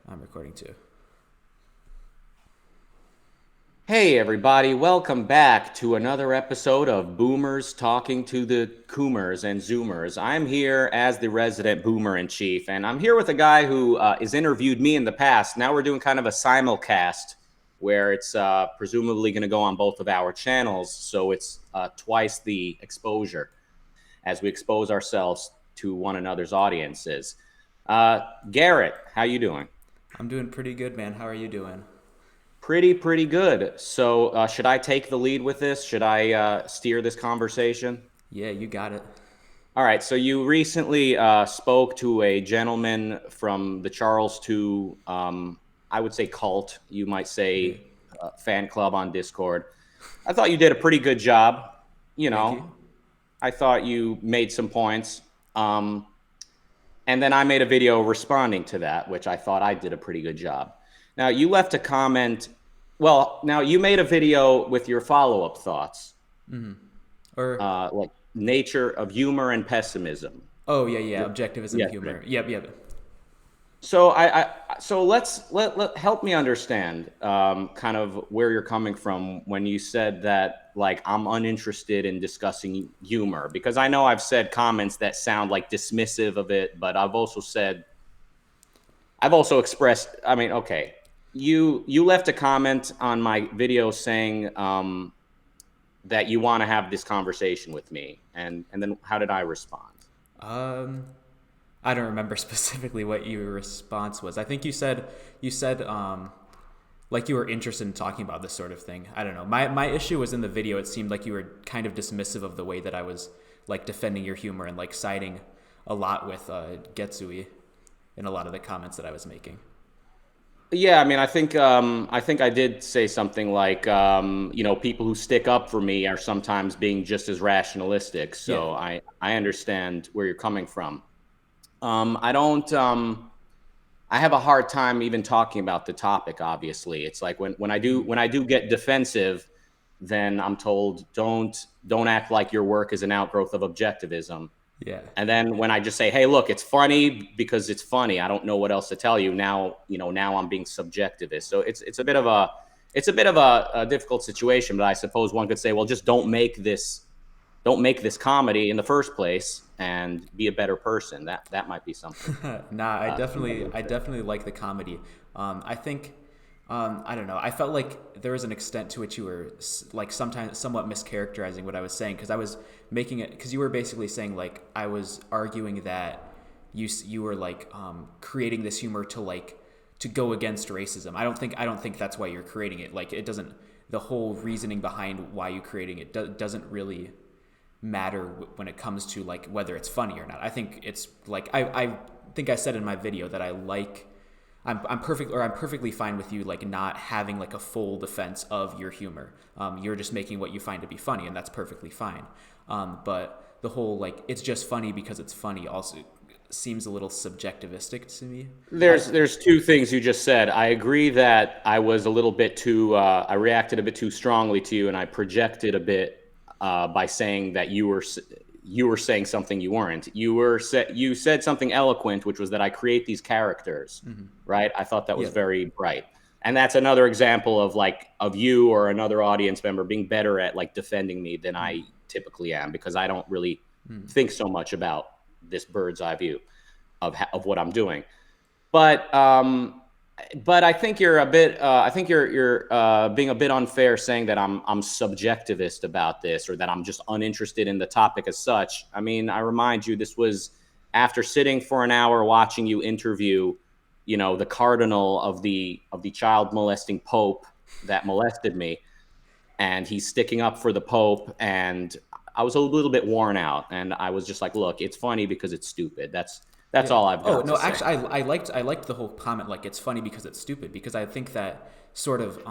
I'm recording too. Hey, everybody, welcome back to another episode of Boomers Talking to the Coomers and Zoomers. I'm here as the resident boomer in chief, and I'm here with a guy who has interviewed me in the past. Now we're doing kind of a simulcast where it's presumably going to go on both of our channels, so it's twice the exposure as we expose ourselves to one another's audiences. Garrett, how you doing? I'm doing pretty good, man. How are you doing? Pretty good. So, should I take the lead with this? Should I steer this conversation? Yeah, you got it. All right. So, you recently spoke to a gentleman from the Charles Tew, I would say cult, you might Yeah. say fan club on Discord. I thought you did a pretty good job. You Thank you. know, I thought you made some points. Um, and then I made a video responding to that, which I thought I did a pretty good job. Now, you left a comment. Well, now you made a video with your follow up thoughts, Or like nature of humor and pessimism. oh yeah, yeah. Objectivism, Yesterday. humor. Yep, yep. So so let help me understand kind of where you're coming from when you said that like I'm uninterested in discussing humor because I know I've said comments that sound like dismissive of it, but I've also expressed. I mean, okay, you left a comment on my video saying that you want to have this conversation with me, and then how did I respond? Um, I don't remember specifically what your response was. I think you said like you were interested in talking about this sort of thing. I don't know. My issue was in the video. It seemed like you were kind of dismissive of the way that I was like defending your humor and like siding a lot with Getsui in a lot of the comments that I was making. Yeah, I mean, I think I did say something like, people who stick up for me are sometimes being just as rationalistic. Yeah. So I understand where you're coming from. I don't. I have a hard time even talking about the topic. Obviously, it's like when I do get defensive, then I'm told don't act like your work is an outgrowth of objectivism. Yeah. And then when I just say, "Hey, look, it's funny because it's funny. I don't know what else to tell you." Now, now I'm being subjectivist. So it's a bit of a difficult situation, but I suppose one could say, "Well, just don't make this comedy in the first place and be a better person." That might be something. Nah, I Somebody definitely, would I say. definitely like the comedy. I think, I don't know. I felt like there was an extent to which you were like sometimes somewhat mischaracterizing what I was saying because I was making it because you were basically saying like I was arguing that you were like creating this humor to like to go against racism. I don't think that's why you're creating it. Like it doesn't. The whole reasoning behind why you creating it doesn't really matter when it comes to like whether it's funny or not. I think it's like I think I said in my video that I like I'm perfectly fine with you like not having like a full defense of your humor. You're just making what you find to be funny, and that's perfectly fine. But the whole like it's just funny because it's funny also seems a little subjectivistic to me. I There's two things you just said. I agree that I was a little bit too I reacted a bit too strongly to you, and I projected a bit by saying that you were saying something you weren't. You said something eloquent, which was that I create these characters, right? I thought that was yeah. very bright, and that's another example of of you or another audience member being better at like defending me than I typically am because I don't really think so much about this bird's eye view of what I'm doing. But but I think you're a bit. I think you're being a bit unfair saying that I'm subjectivist about this or that I'm just uninterested in the topic as such. I mean, I remind you, this was after sitting for an hour watching you interview, the cardinal of the child molesting pope that molested me, and he's sticking up for the pope, and I was a little bit worn out, and I was just like, look, it's funny because it's stupid. That's Yeah. all I've Oh got no, to say. actually, I liked the whole comment. Like it's funny because it's stupid. Because I think that sort of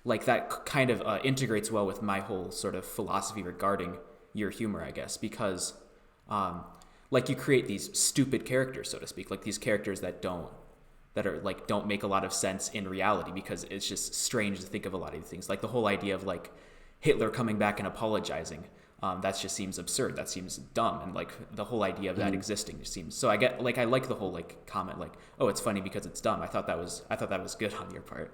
like that kind of integrates well with my whole sort of philosophy regarding your humor. I guess because um, like you create these stupid characters, so to speak, like these characters that are like don't make a lot of sense in reality because it's just strange to think of a lot of these things. Like the whole idea of like Hitler coming back and apologizing. that just seems absurd. That seems dumb, and like the whole idea of that Mhm. existing just seems. So I get like I like the whole like comment like, oh, it's funny because it's dumb. I thought that was good on your part.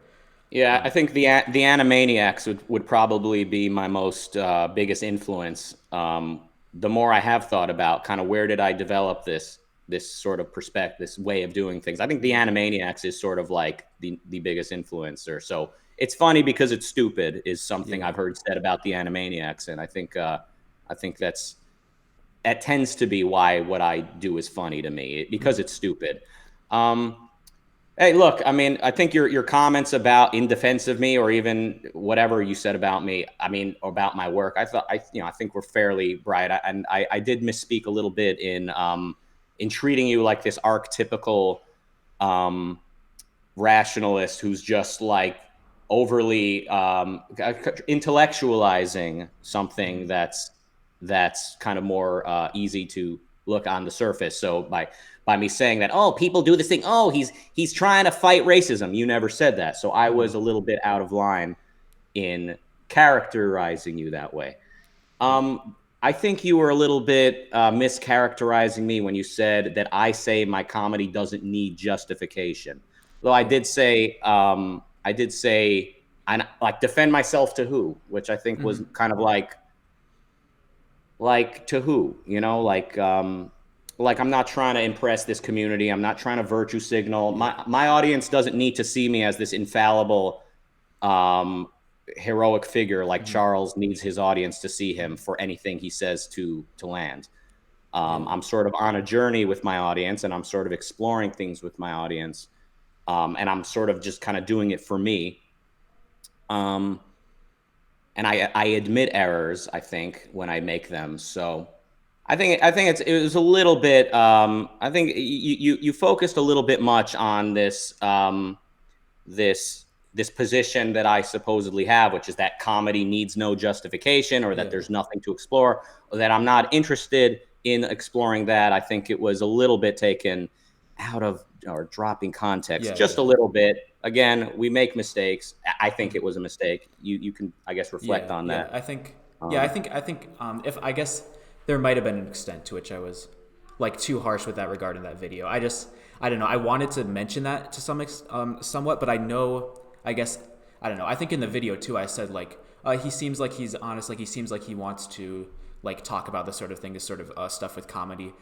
Yeah, I think the Animaniacs would probably be my most biggest influence. The more I have thought about kind of where did I develop this sort of perspective, this way of doing things. I think the Animaniacs is sort of like the biggest influencer. So it's funny because it's stupid is something Yeah. I've heard said about the Animaniacs, and I think that tends to be why what I do is funny to me because it's stupid. Um, Hey, look, I mean, I think your comments about in defense of me, or even whatever you said about me, I mean, or about my work, I think we're fairly bright. I did misspeak a little bit in treating you like this archetypical um, rationalist who's just like overly intellectualizing something that's kind of more easy to look on the surface. So by me saying that, oh, people do this thing, oh, he's trying to fight racism. You never said that, so I was a little bit out of line in characterizing you that way. Yeah. I think you were a little bit mischaracterizing me when you said that I say my comedy doesn't need justification. Though Yeah. I did say, I like defend myself to who, which I think was kind of like to who, you know, like I'm not trying to impress this community. I'm not trying to virtue signal. Yeah. My audience doesn't need to see me as this infallible um, heroic figure like Charles needs his audience to see him for anything he says to land. Yeah. I'm sort of on a journey with my audience, and I'm sort of exploring things with my audience, and I'm sort of just kind of doing it for me. Um, and I admit errors, I think, when I make them. So I think it was a little bit. I think you focused a little bit much on this this position that I supposedly have, which is that comedy needs no justification, or that Yeah. there's nothing to explore, or that I'm not interested in exploring that. I think it was a little bit taken out of or dropping context, Yeah. just a Yeah. little bit. Again, we make mistakes. I think it was a mistake. You can, I guess, reflect Yeah, on yeah. that. I think if I guess there might have been an extent to which I was like too harsh with that regard in that video. I don't know. I wanted to mention that to somewhat, but I know I guess I don't know. I think in the video too, I said like he seems like he's honest. Like he seems like he wants to like talk about this sort of thing, this sort of stuff with comedy.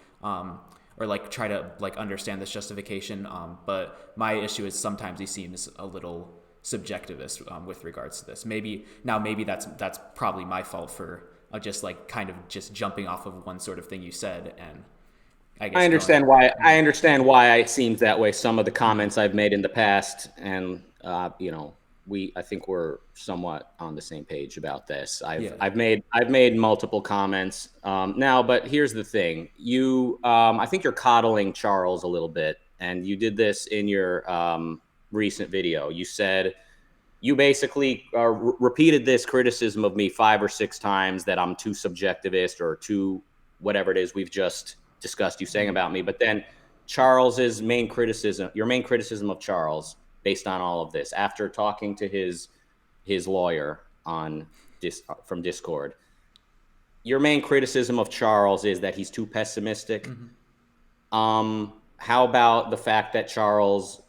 Or like try to like understand this justification. But my issue is sometimes he seems a little subjectivist with regards to this. Maybe that's probably my fault for just like kind of just jumping off of one sort of thing you said and I I guess going. understand why. I understand why it seems that way. Some of the comments I've made in the past, and I think we're somewhat on the same page about this. Yeah. I've made multiple comments now, but here's the thing: I think you're coddling Charles a little bit, and you did this in your recent video. You said you basically repeated this criticism of me 5 or 6 times that I'm too subjectivist or too whatever it is we've just discussed you saying about me. But then Charles's main criticism, your main criticism of Charles, based on all of this, after talking to his lawyer on from Discord, your main criticism of Charles is that he's too pessimistic. How about the fact that Charles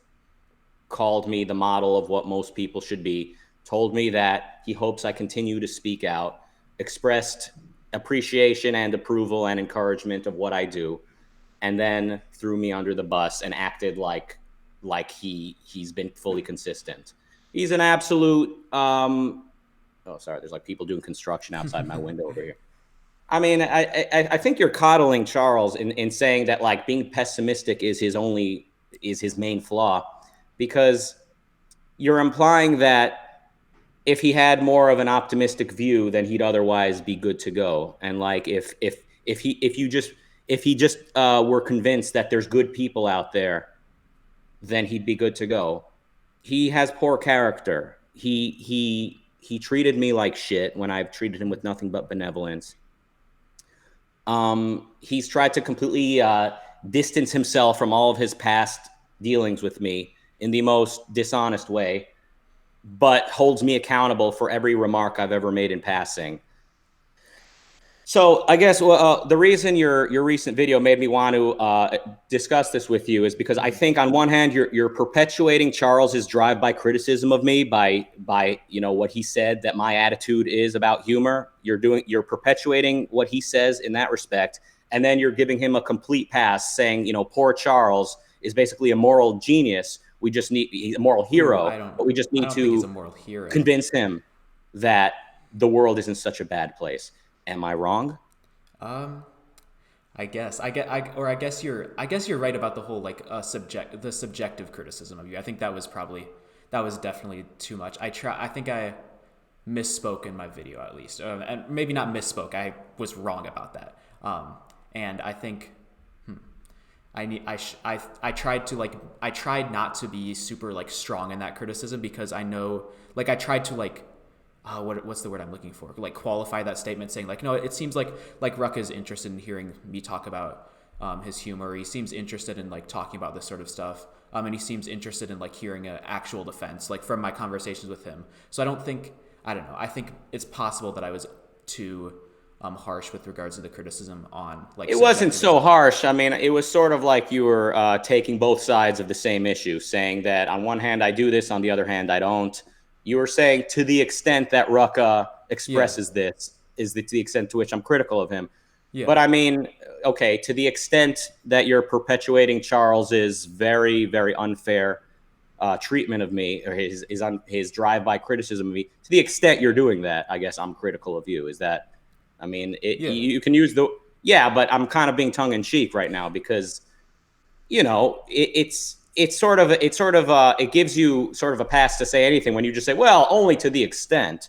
called me the model of what most people should be, told me that he hopes I continue to speak out, expressed appreciation and approval and encouragement of what I do, and then threw me under the bus and acted like he's been fully consistent. He's an absolute oh sorry, there's like people doing construction outside my window over here. I mean, I think you're coddling Charles in saying that like being pessimistic is his main flaw, because you're implying that if he had more of an optimistic view, then he'd otherwise be good to go. And like if he just were convinced that there's good people out there, then he'd be good to go. He has poor character. He treated me like shit when I've treated him with nothing but benevolence. He's tried to completely distance himself from all of his past dealings with me in the most dishonest way, but holds me accountable for every remark I've ever made in passing. So I guess the reason your recent video made me want to discuss this with you is because I think on one hand you're perpetuating Charles's drive-by criticism of me by what he said that my attitude is about humor. You're perpetuating what he says in that respect, and then you're giving him a complete pass, saying poor Charles is basically a moral genius. We just need a moral Ooh, hero, but we just I need don't think he's a to moral hero. convince him that the world isn't such a bad place. Am I wrong? Um, I guess I guess you're right about the whole like the subjective criticism of you. I think that was definitely too much. I think I misspoke in my video at least, and maybe not misspoke. I was wrong about that. And I think I need I tried to like I tried not to be super like strong in that criticism because I know like I tried to like what's the word I'm looking for? Like qualify that statement, saying like, no, it seems like Rucka is interested in hearing me talk about his humor. He seems interested in like talking about this sort of stuff, and he seems interested in like hearing an actual defense, like from my conversations with him. So I don't know. I think it's possible that I was too harsh with regards to the criticism on like It wasn't so subjectivism. harsh. I mean, it was sort of like you were taking both sides of the same issue, saying that on one hand I do this, on the other hand I don't. You were saying to the extent that Rucka Yeah, expresses this is to the extent to which I'm critical of him. yeah, But I mean, okay, to the extent that you're perpetuating Charles's very, very unfair treatment of me, or his drive-by criticism of me, to the extent you're doing that, I guess I'm critical of you. Is that, I mean, yeah. you can use the yeah, but I'm kind of being tongue in cheek right now because it gives you sort of a pass to say anything when you just say, well, only to the extent.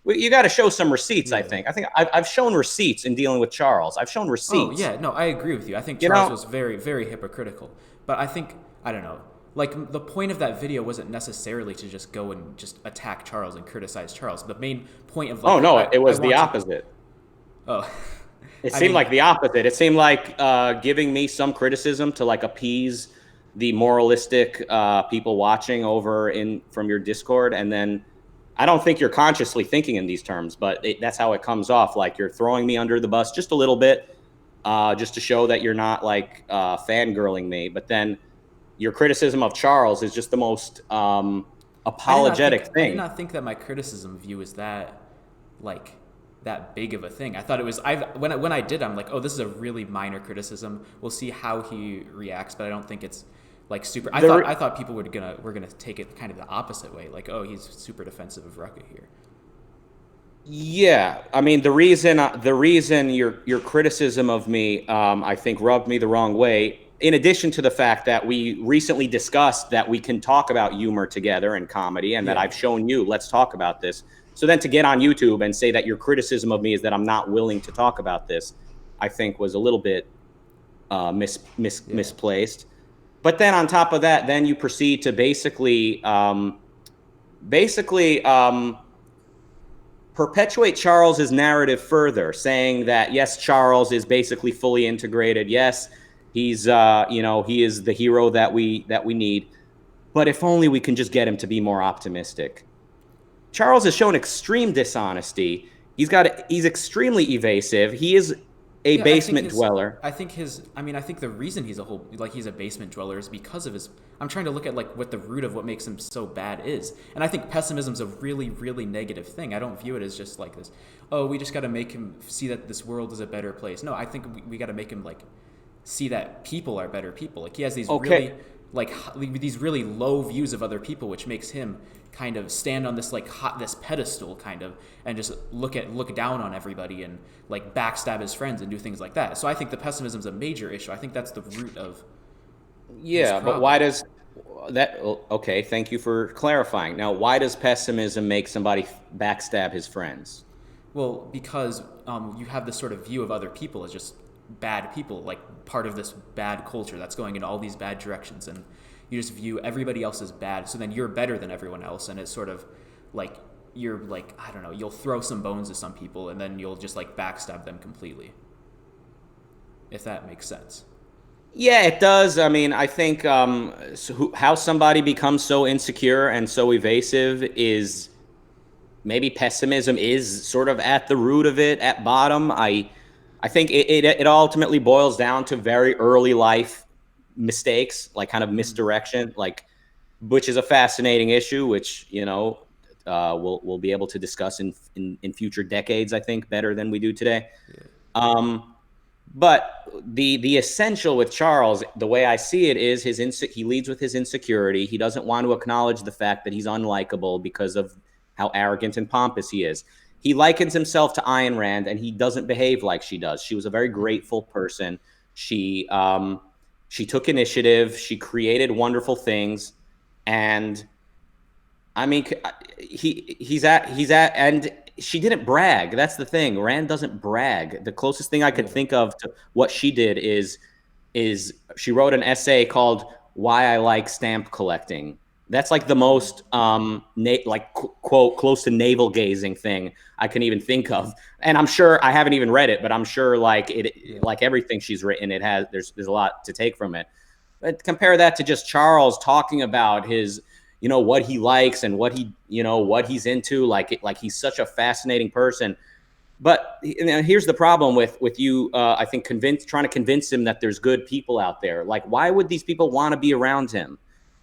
You got to show some receipts. I Yeah. think. I've shown receipts in dealing with Charles. I've shown Oh receipts. yeah, no, I agree with you. I think You Charles know, was very, very hypocritical. But I don't know. Like the point of that video wasn't necessarily to just go and just attack Charles and criticize Charles. The main point of oh like no, it I was the want to. opposite. Oh, It I seemed mean, like the opposite. It seemed like giving me some criticism to like appease the moralistic people watching over in from your Discord, and then I don't think you're consciously thinking in these terms, but that's how it comes off. Like you're throwing me under the bus just a little bit, just to show that you're not like fangirling me. But then your criticism of Charles is just the most apologetic I did thing. not think that my criticism of you is that like that big of a thing. I thought it was when I did I'm like, "Oh, this is a really minor criticism. We'll see how he reacts," but I don't think it's like super The, I thought people were going to take it kind of the opposite way. Like, "Oh, he's super defensive of Rucka here." Yeah, I mean the reason your criticism of me, I think, rubbed me the wrong way. In addition to the fact that we recently discussed that we can talk about humor together and comedy, and that Yeah. I've shown you, let's talk about this. So then to get on YouTube and say that your criticism of me is that I'm not willing to talk about this, I think was a little bit Yeah. misplaced. But then on top of that, then you proceed to basically perpetuate Charles's narrative further, saying that yes, Charles is basically fully integrated. Yes, he's he is the hero that we need. But if only we can just get him to be more optimistic. Charles has shown extreme dishonesty. He's extremely evasive. He is a Yeah, basement dweller. I mean, I think the reason he's a basement dweller is because of his. I'm trying to look at like what the root of what makes him so bad is, and I think pessimism is a really, really negative thing. I don't view it as just like this. Oh, we just got to make him see that this world is a better place. No, I think we got to make him like see that people are better people. Like he has these really Okay, these really low views of other people, which makes him kind of stand on this like this pedestal kind of and just look down on everybody and like backstab his friends and do things like that. So I think the pessimism is a major issue. I think that's the root of his yeah, but why problem. does that? Okay, thank you for clarifying. Now, why does pessimism make somebody backstab his friends? Well, because you have this sort of view of other people as just bad people, like part of this bad culture that's going in all these bad directions, and you just view everybody else as bad. So then you're better than everyone else, and it's sort of like you're like I don't know. You'll throw some bones to some people, and then you'll just like backstab them completely, if that makes sense. Yeah, it does. I mean, I think how somebody becomes so insecure and so evasive is maybe pessimism is sort of at the root of it at bottom. I think it ultimately boils down to very early life mistakes, like kind of misdirection, like, which is a fascinating issue, which, we'll be able to discuss in future decades, I think, better than we do today. Yeah. Um, but the essential with Charles, the way I see it, is he leads with his insecurity. He doesn't want to acknowledge the fact that he's unlikable because of how arrogant and pompous he is. He likens himself to Ayn Rand, and he doesn't behave like she does. She was a very grateful person. She took initiative. She created wonderful things, and I mean, and she didn't brag. That's the thing. Rand doesn't brag. The closest thing I could think of to what she did is she wrote an essay called "Why I Like Stamp Collecting." That's like the most quote close to navel gazing thing I can even think of. And I'm sure I haven't even read it, but I'm sure like everything she's written, there's a lot to take from it. But compare that to just Charles talking about his, what he likes and what he's into. Like he's such a fascinating person. But here's the problem with you. I think trying to convince him that there's good people out there. Like, why would these people want to be around him?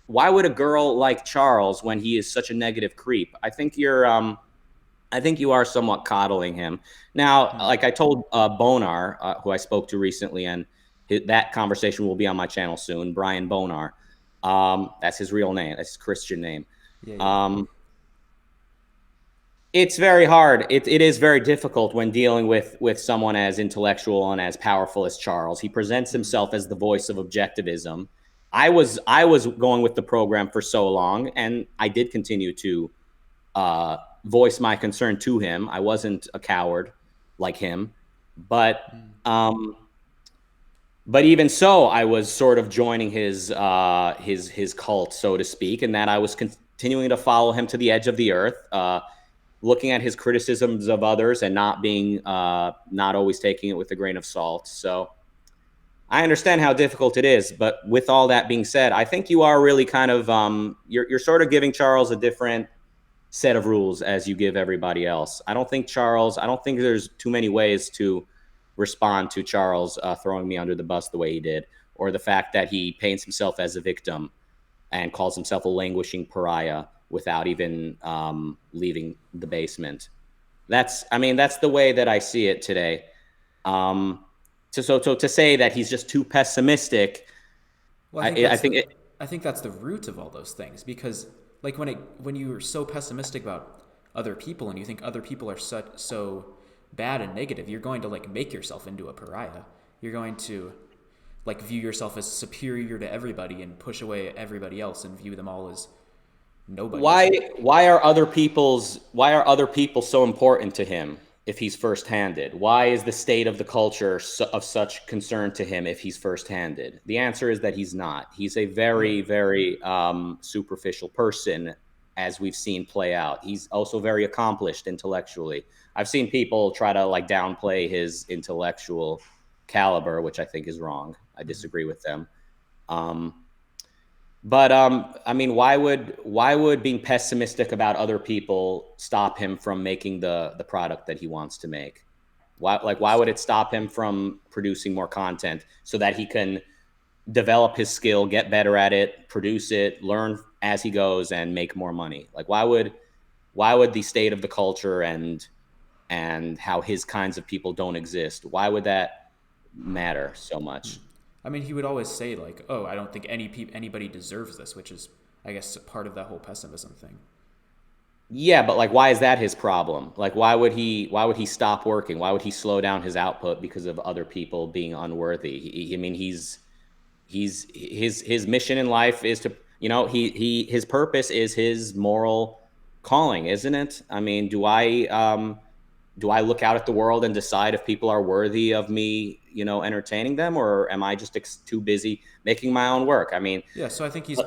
Why would a girl like Charles, when he is such a negative creep? I think you are somewhat coddling him. Now, like I told Bonar, who I spoke to recently, and that conversation will be on my channel soon. Brian Bonar, that's his real name. That's his Christian name. Yeah. It's very hard. It is very difficult when dealing with someone as intellectual and as powerful as Charles. He presents himself as the voice of objectivism. I was going with the program for so long, and I did continue to voice my concern to him. I wasn't a coward like him, but even so, I was sort of joining his cult, so to speak, in that I was continuing to follow him to the edge of the earth. Looking at his criticisms of others and not always taking it with a grain of salt. So I understand how difficult it is, but with all that being said, I think you are really kind of you're sort of giving Charles a different set of rules as you give everybody else. I don't think there's too many ways to respond to Charles throwing me under the bus the way he did, or the fact that he paints himself as a victim and calls himself a languishing pariah without even leaving the basement. That's the way that I see it today. To say that he's just too pessimistic, Well, I think that's the root of all those things, because like when you're so pessimistic about other people and you think other people are so bad and negative, you're going to like make yourself into a pariah. You're going to like view yourself as superior to everybody and push away everybody else and view them all as nobody. Why are other people so important to him if he's first-handed? Why is the state of the culture of such concern to him if he's first-handed? The answer is that he's not. He's a very, very superficial person, as we've seen play out. He's also very accomplished intellectually. I've seen people try to like downplay his intellectual caliber, which I think is wrong. I disagree with them. But I mean, why would being pessimistic about other people stop him from making the product that he wants to make? Why would it stop him from producing more content so that he can develop his skill, get better at it, produce it, learn as he goes, and make more money? Like, why would the state of the culture and how his kinds of people don't exist, why would that matter so much? I mean, he would always say like, "Oh, I don't think anybody deserves this," which is, I guess, part of that whole pessimism thing. Yeah, but like, why is that his problem? Like, why would he stop working? Why would he slow down his output because of other people being unworthy? I mean, his mission in life is to, his purpose is his moral calling, isn't it? I mean, do I look out at the world and decide if people are worthy of me, entertaining them, or am I just too busy making my own work? I mean, Yeah, so I think he's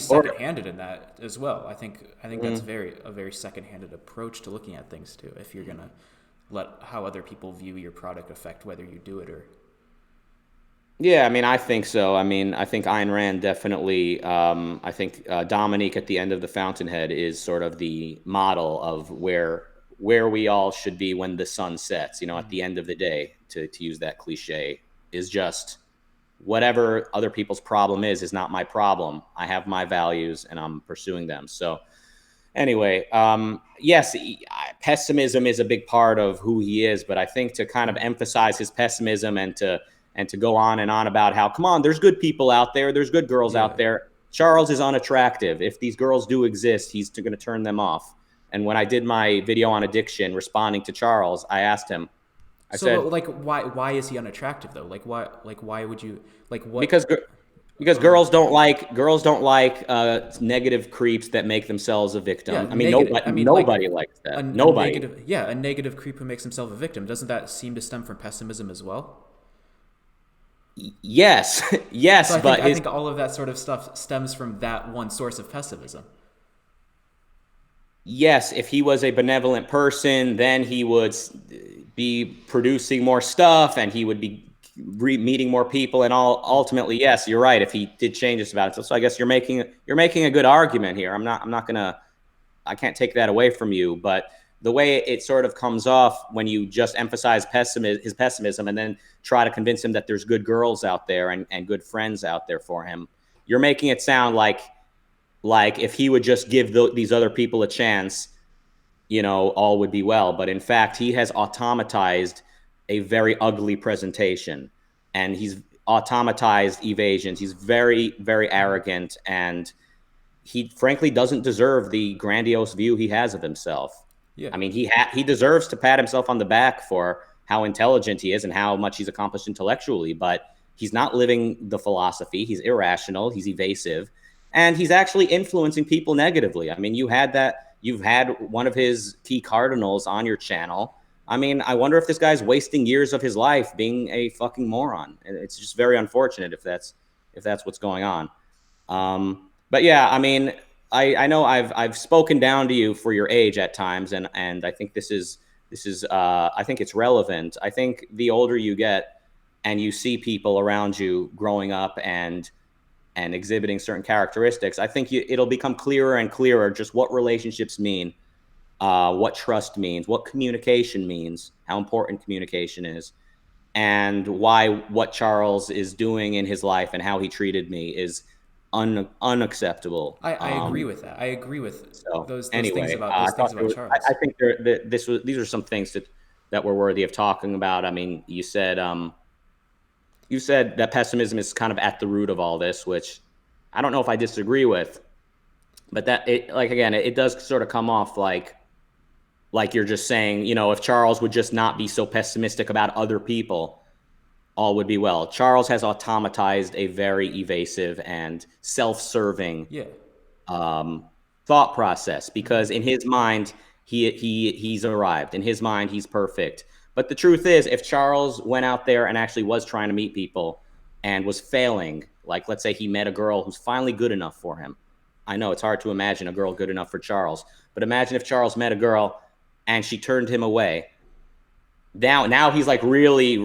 second-handed in that as well. I think that's a very second-handed approach to looking at things too. If you're gonna let how other people view your product affect whether you do it or. Yeah, I mean, I think so. I mean, I think Ayn Rand definitely. I think Dominique at the end of the Fountainhead is sort of the model of where we all should be when the sun sets. You know, at the end of the day, to use that cliche, is just whatever other people's problem is not my problem. I have my values and I'm pursuing them. So anyway, yes, pessimism is a big part of who he is, but I think to kind of emphasize his pessimism and to go on and on about how, come on, there's good people out there, there's good girls Yeah. out there. Charles is unattractive. If these girls do exist, he's going to turn them off. And when I did my video on addiction, responding to Charles, I asked him, I So, but said, like, why is he unattractive though? Why would you like what? because because girls don't like negative creeps that make themselves a Yeah, victim. I mean, negative. I mean, like nobody likes that. a Nobody. negative. Yeah, a negative creep who makes himself a victim. Doesn't that seem to stem from pessimism as well? Yes, So yes, but I his think all of that sort of stuff stems from that one source of pessimism. yes, if he was a benevolent person, then he would be producing more stuff and he would be meeting more people and all. Ultimately, yes, you're right. If he did change this about it, so I guess you're making a good argument here. I'm not gonna I can't take that away from you, but the way it sort of comes off when you just emphasize his pessimism and then try to convince him that there's good girls out there and good friends out there for him, you're making it sound like if he would just give these other people a chance, you know, all would be well. But in fact, he has automatized a very ugly presentation, and he's automatized evasions. He's very, very arrogant, and he frankly doesn't deserve the grandiose view he has of himself. Yeah. I mean, he deserves to pat himself on the back for how intelligent he is and how much he's accomplished intellectually, but he's not living the philosophy. He's irrational, he's evasive, and he's actually influencing people negatively. I mean, you've had one of his key cardinals on your channel. I mean, I wonder if this guy's wasting years of his life being a fucking moron. It's just very unfortunate if that's what's going on. But yeah, I mean, I know I've spoken down to you for your age at times, and I think this is I think it's relevant. I think the older you get, and you see people around you growing up and exhibiting certain characteristics, I think it'll become clearer and clearer just what relationships mean, what trust means, what communication means, how important communication is, and why what Charles is doing in his life and how he treated me is unacceptable. I agree with that. I agree with So things anyway, about those I things thought about I Charles. think these are some things that were worthy of talking about. I mean, you said that pessimism is kind of at the root of all this, which I don't know if I disagree with, but that it like again, it does sort of come off like you're just saying, you know, if Charles would just not be so pessimistic about other people, all would be well. Charles has automatized a very evasive and self-serving Yeah. thought process because in his mind he's arrived. In his mind, he's perfect. But the truth is, if Charles went out there and actually was trying to meet people and was failing, like let's say he met a girl who's finally good enough for him. I know it's hard to imagine a girl good enough for Charles, but imagine if Charles met a girl and she turned him away. Now he's like really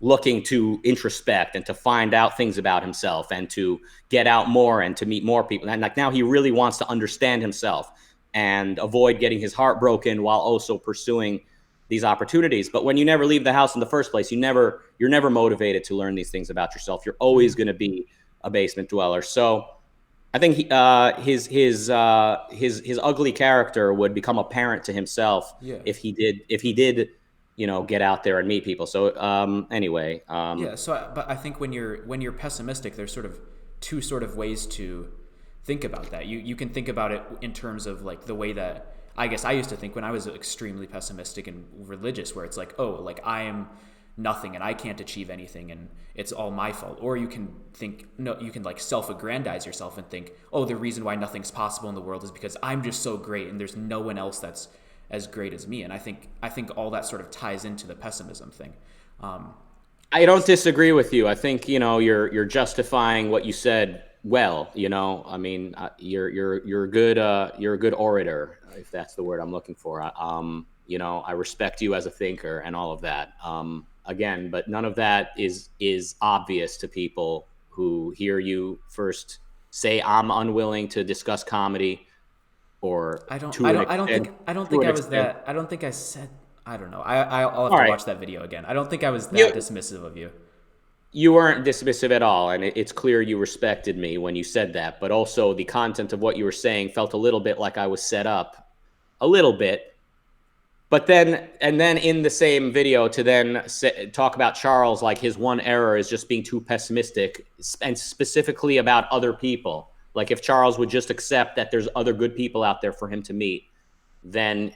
looking to introspect and to find out things about himself and to get out more and to meet more people. And like now he really wants to understand himself and avoid getting his heart broken while also pursuing these opportunities. But when you never leave the house in the first place, you're never motivated to learn these things about yourself. You're always going to be a basement dweller. So I think his ugly character would become apparent to himself Yeah. if he did, you know, get out there and meet people. So anyway, Yeah. But I think when you're pessimistic, there's sort of two sort of ways to think about that. You can think about it in terms of like the way that I guess I used to think when I was extremely pessimistic and religious, where it's like, oh, like I am nothing and I can't achieve anything and it's all my fault. Or you can think, no, you can like self-aggrandize yourself and think, oh, the reason why nothing's possible in the world is because I'm just so great and there's no one else that's as great as me. And I think all that sort of ties into the pessimism thing. Um, I don't disagree with you. I think, you know, you're justifying what you said well. You know, I mean, you're a good orator, if that's the word I'm looking for. You know, I respect you as a thinker and all of that. again, but none of that is obvious to people who hear you first say I'm unwilling to discuss comedy, or I don't to I an don't I don't extent, think I don't to think an I was extent. that I don't think I said I don't know. I'll have All to right, watch that video again. I don't think I was that you dismissive of you. you weren't dismissive at all, and it's clear you respected me when you said that. But also, the content of what you were saying felt a little bit like I was set up, a little bit. But then, and then in the same video, to then talk about Charles, like his one error is just being too pessimistic, and specifically about other people. Like if Charles would just accept that there's other good people out there for him to meet, then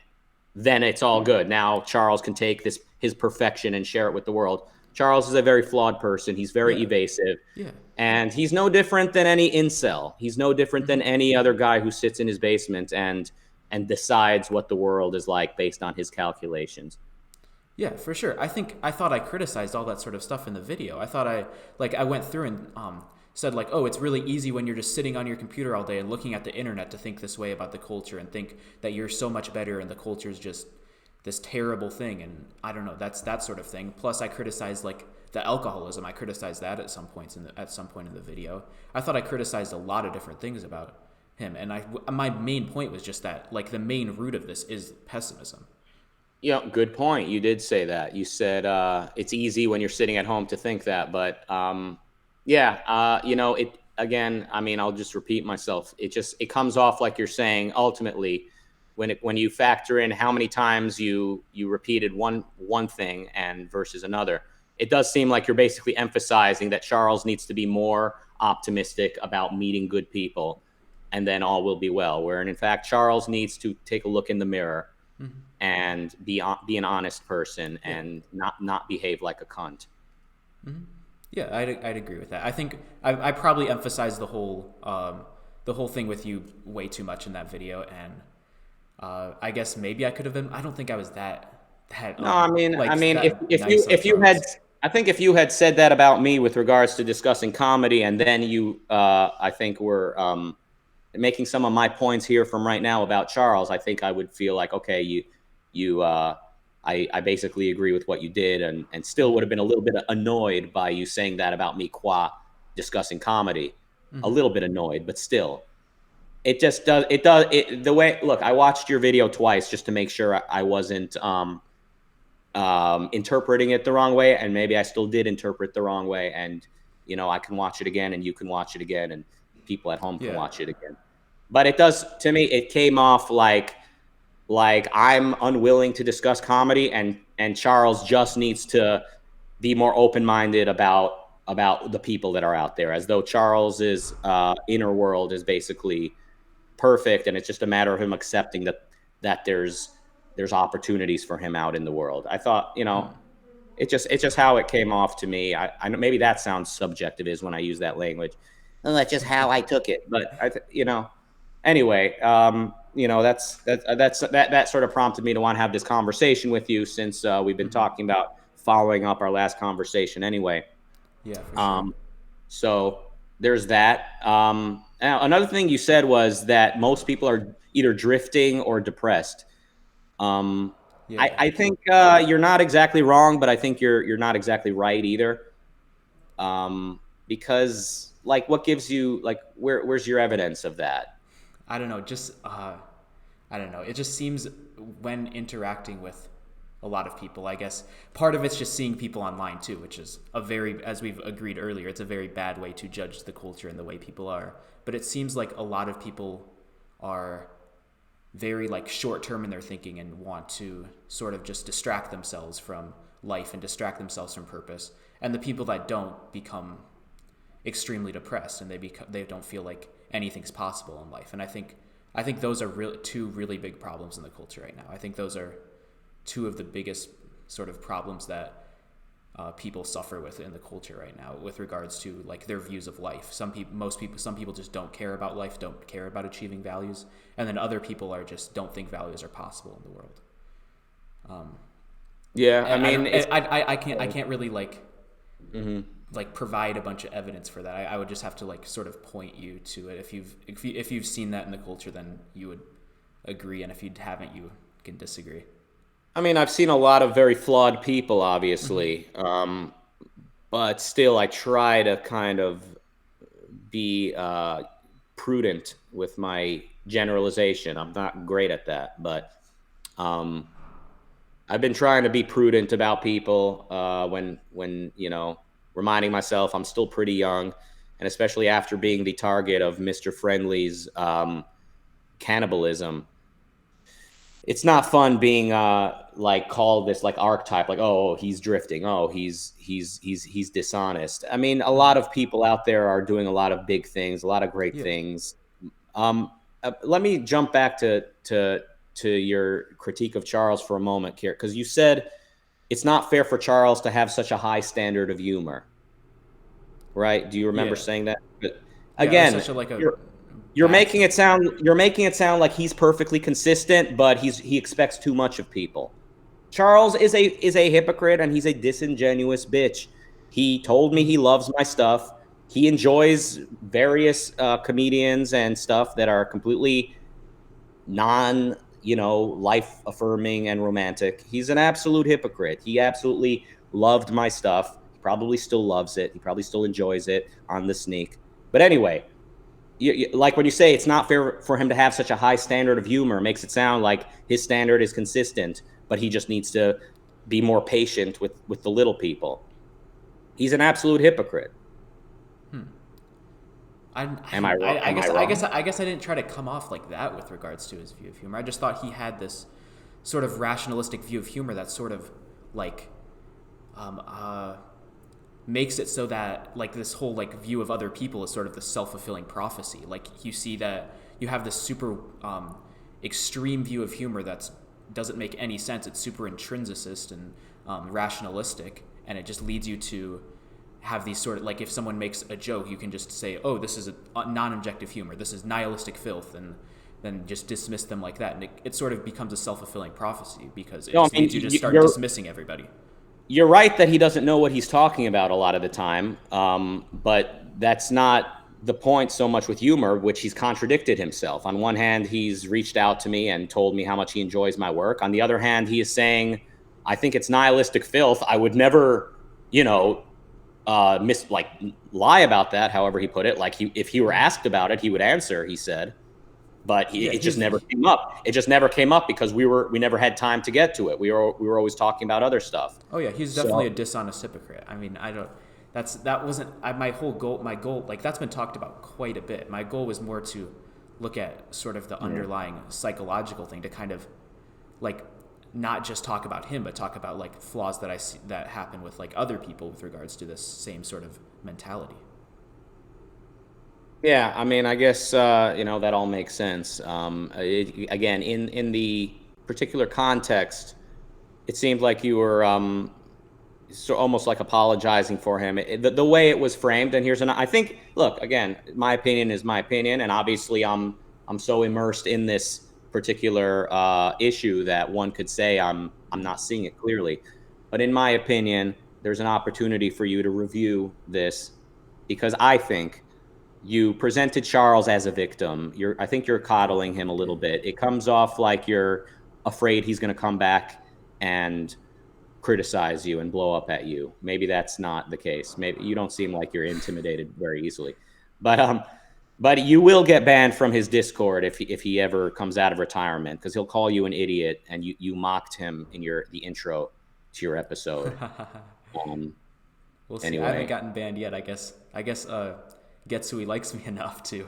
then it's all good. Now Charles can take this his perfection and share it with the world. Charles is a very flawed person. He's very Yeah. evasive. Yeah. And he's no different than any incel. He's no different than any other guy who sits in his basement and decides what the world is like based on his calculations. Yeah, for sure. I thought I criticized all that sort of stuff in the video. I thought I went through and said like, oh, it's really easy when you're just sitting on your computer all day and looking at the internet to think this way about the culture and think that you're so much better and the culture is just this terrible thing, and I don't know, that's that sort of thing. Plus, I criticized like the alcoholism. I criticized that at some point in the video. I thought I criticized a lot of different things about him, and my main point was just that like the main root of this is pessimism. Yeah, good point. You did say that. You said it's easy when you're sitting at home to think that, but yeah, it again. I mean, I'll just repeat myself. It comes off like you're saying ultimately when you factor in how many times you repeated one thing and versus another, it does seem like you're basically emphasizing that Charles needs to be more optimistic about meeting good people, and then all will be well. Where in fact Charles needs to take a look in the mirror and be an honest person Yeah. and not behave like a cunt. Yeah, I'd agree with that. I think I probably emphasized the whole thing with you way too much in that video, and I guess maybe I could have been. I don't think I was that No, I mean, that nice on if you had, Charles. I think if you had said that about me with regards to discussing comedy, and then you, I think were making some of my points here from right now about Charles, I think I would feel like, okay, you, I basically agree with what you did, and still would have been a little bit annoyed by you saying that about me qua discussing comedy, a little bit annoyed, but still, the way. Look, I watched your video twice just to make sure I wasn't interpreting it the wrong way, and maybe I still did interpret the wrong way, and I can watch it again, and you can watch it again, and people at home can Yeah. watch it again. But it does, to me, it came off like I'm unwilling to discuss comedy, and Charles just needs to be more open-minded about the people that are out there, as though Charles's inner world is basically perfect, and it's just a matter of him accepting that there's opportunities for him out in the world. I thought, it's just how it came off to me. I know maybe that sounds subjective is when I use that language. Well, that's just how I took it. But anyway, that sort of prompted me to want to have this conversation with you, since we've been talking about following up our last conversation anyway. Yeah, for sure. Um, so there's that. Now another thing you said was that most people are either drifting or depressed. Um, Yeah. I think you're not exactly wrong, but I think you're not exactly right either. Because like, what gives you like where's your evidence of that? I don't know. Just I don't know. It just seems when interacting with a lot of people, I guess part of it's just seeing people online too, which is a very, as we've agreed earlier, it's a very bad way to judge the culture and the way people are. But it seems like a lot of people are very like short term in their thinking and want to sort of just distract themselves from life and distract themselves from purpose. And the people that don't become extremely depressed, and they don't feel like anything's possible in life. And I think those are two really big problems in the culture right now. I think those are two of the biggest sort of problems that people suffer with in the culture right now, with regards to like their views of life. Some people just don't care about life, don't care about achieving values, and then other people are just don't think values are possible in the world. Yeah, I And mean, it's I can't really like provide a bunch of evidence for that. I would just have to like sort of point you to it. If you've seen that in the culture, then you would agree, and if you haven't, you can disagree. I mean, I've seen a lot of very flawed people, Hmm. obviously, but still, I try to kind of be prudent with my generalization. I'm not great at that, but um, I've been trying to be prudent about people when reminding myself I'm still pretty young, and especially after being the target of Mr. Friendly's cannibalism. It's not fun being like called this like archetype, like, oh, he's drifting, oh, he's dishonest. I mean, a lot Hmm. of people out there are doing a lot of big things, a lot of great Yeah. things. Let me jump back to your critique of Charles for a moment, Kier, because you said it's not fair for Charles to have such a high standard of humor, right? Do you remember Yeah. saying that? But Yeah. It was again, such a like a you're bad making thing. it sound like he's perfectly consistent, but he expects too much of people. Charles is a hypocrite and he's a disingenuous bitch. He told me he Hmm. loves my stuff. He enjoys various comedians and stuff that are completely non, life affirming and romantic. He's an absolute hypocrite. He absolutely loved my stuff. He probably still loves it. He probably still enjoys it on the sneak. But anyway, like when you say it's not fair for him to have such a high standard of humor, it makes it sound like his standard is consistent, but he just needs to be more patient with the little people. He's an absolute hypocrite. Am I wrong? I Am I guess wrong? I guess I didn't try to come off like that with regards to his view of humor. I just thought he had this sort of rationalistic view of humor that sort of like um, uh, makes it so that like this whole like view of other people is sort of the self-fulfilling prophecy. Like you see that you have this super extreme view of humor that doesn't make any sense. It's super intrinsicist and rationalistic, and it just leads you to have these sort of like if someone makes a joke, you can just say, "Oh, this is a non-objective humor. This is nihilistic filth," and then just dismiss them like that, and it sort of becomes a self-fulfilling prophecy because it No, I just mean leads you to start you're dismissing everybody. you're right that he doesn't know what he's talking about a lot of the time. But that's not the point so much with humor, which he's contradicted himself. On one hand, he's reached out to me and told me how much he enjoys my work. On the other hand, he is saying, I think it's nihilistic filth. I would never, you know, like lie about that. However he put it, like if he were asked about it, he would answer. He said, but Yeah, it just never came up. It just never came up because we never had time to get to it. We were always talking about other stuff. oh yeah, he's definitely a So dishonest hypocrite. I mean, I don't. That wasn't my whole goal. My goal, like that's been talked about quite a bit. My goal was more to look at sort of the yeah. underlying psychological thing to kind of like not just talk about him, but talk about like flaws that I see that happen with like other people with regards to this same sort of mentality. Yeah, I mean, I guess that all makes sense. Again, in the particular context, it seemed like you were so almost like apologizing for him. The way it was framed, and I think, look, again, my opinion is my opinion, and obviously, I'm so immersed in this particular issue that one could say I'm not seeing it clearly. But in my opinion, there's an opportunity for you to review this because I think you presented Charles as a victim. I think you're Oh, coddling him a yeah. little bit. It comes off like you're afraid he's going to come back and criticize you and blow up at you. Maybe that's not the case. Maybe you don't seem like you're intimidated very easily. But you will get banned from his Discord if he ever comes out of retirement because he'll call you an idiot and you mocked him in the intro to your episode. Um We'll see. I haven't anyway, gotten banned yet. I guess Getsui likes me enough to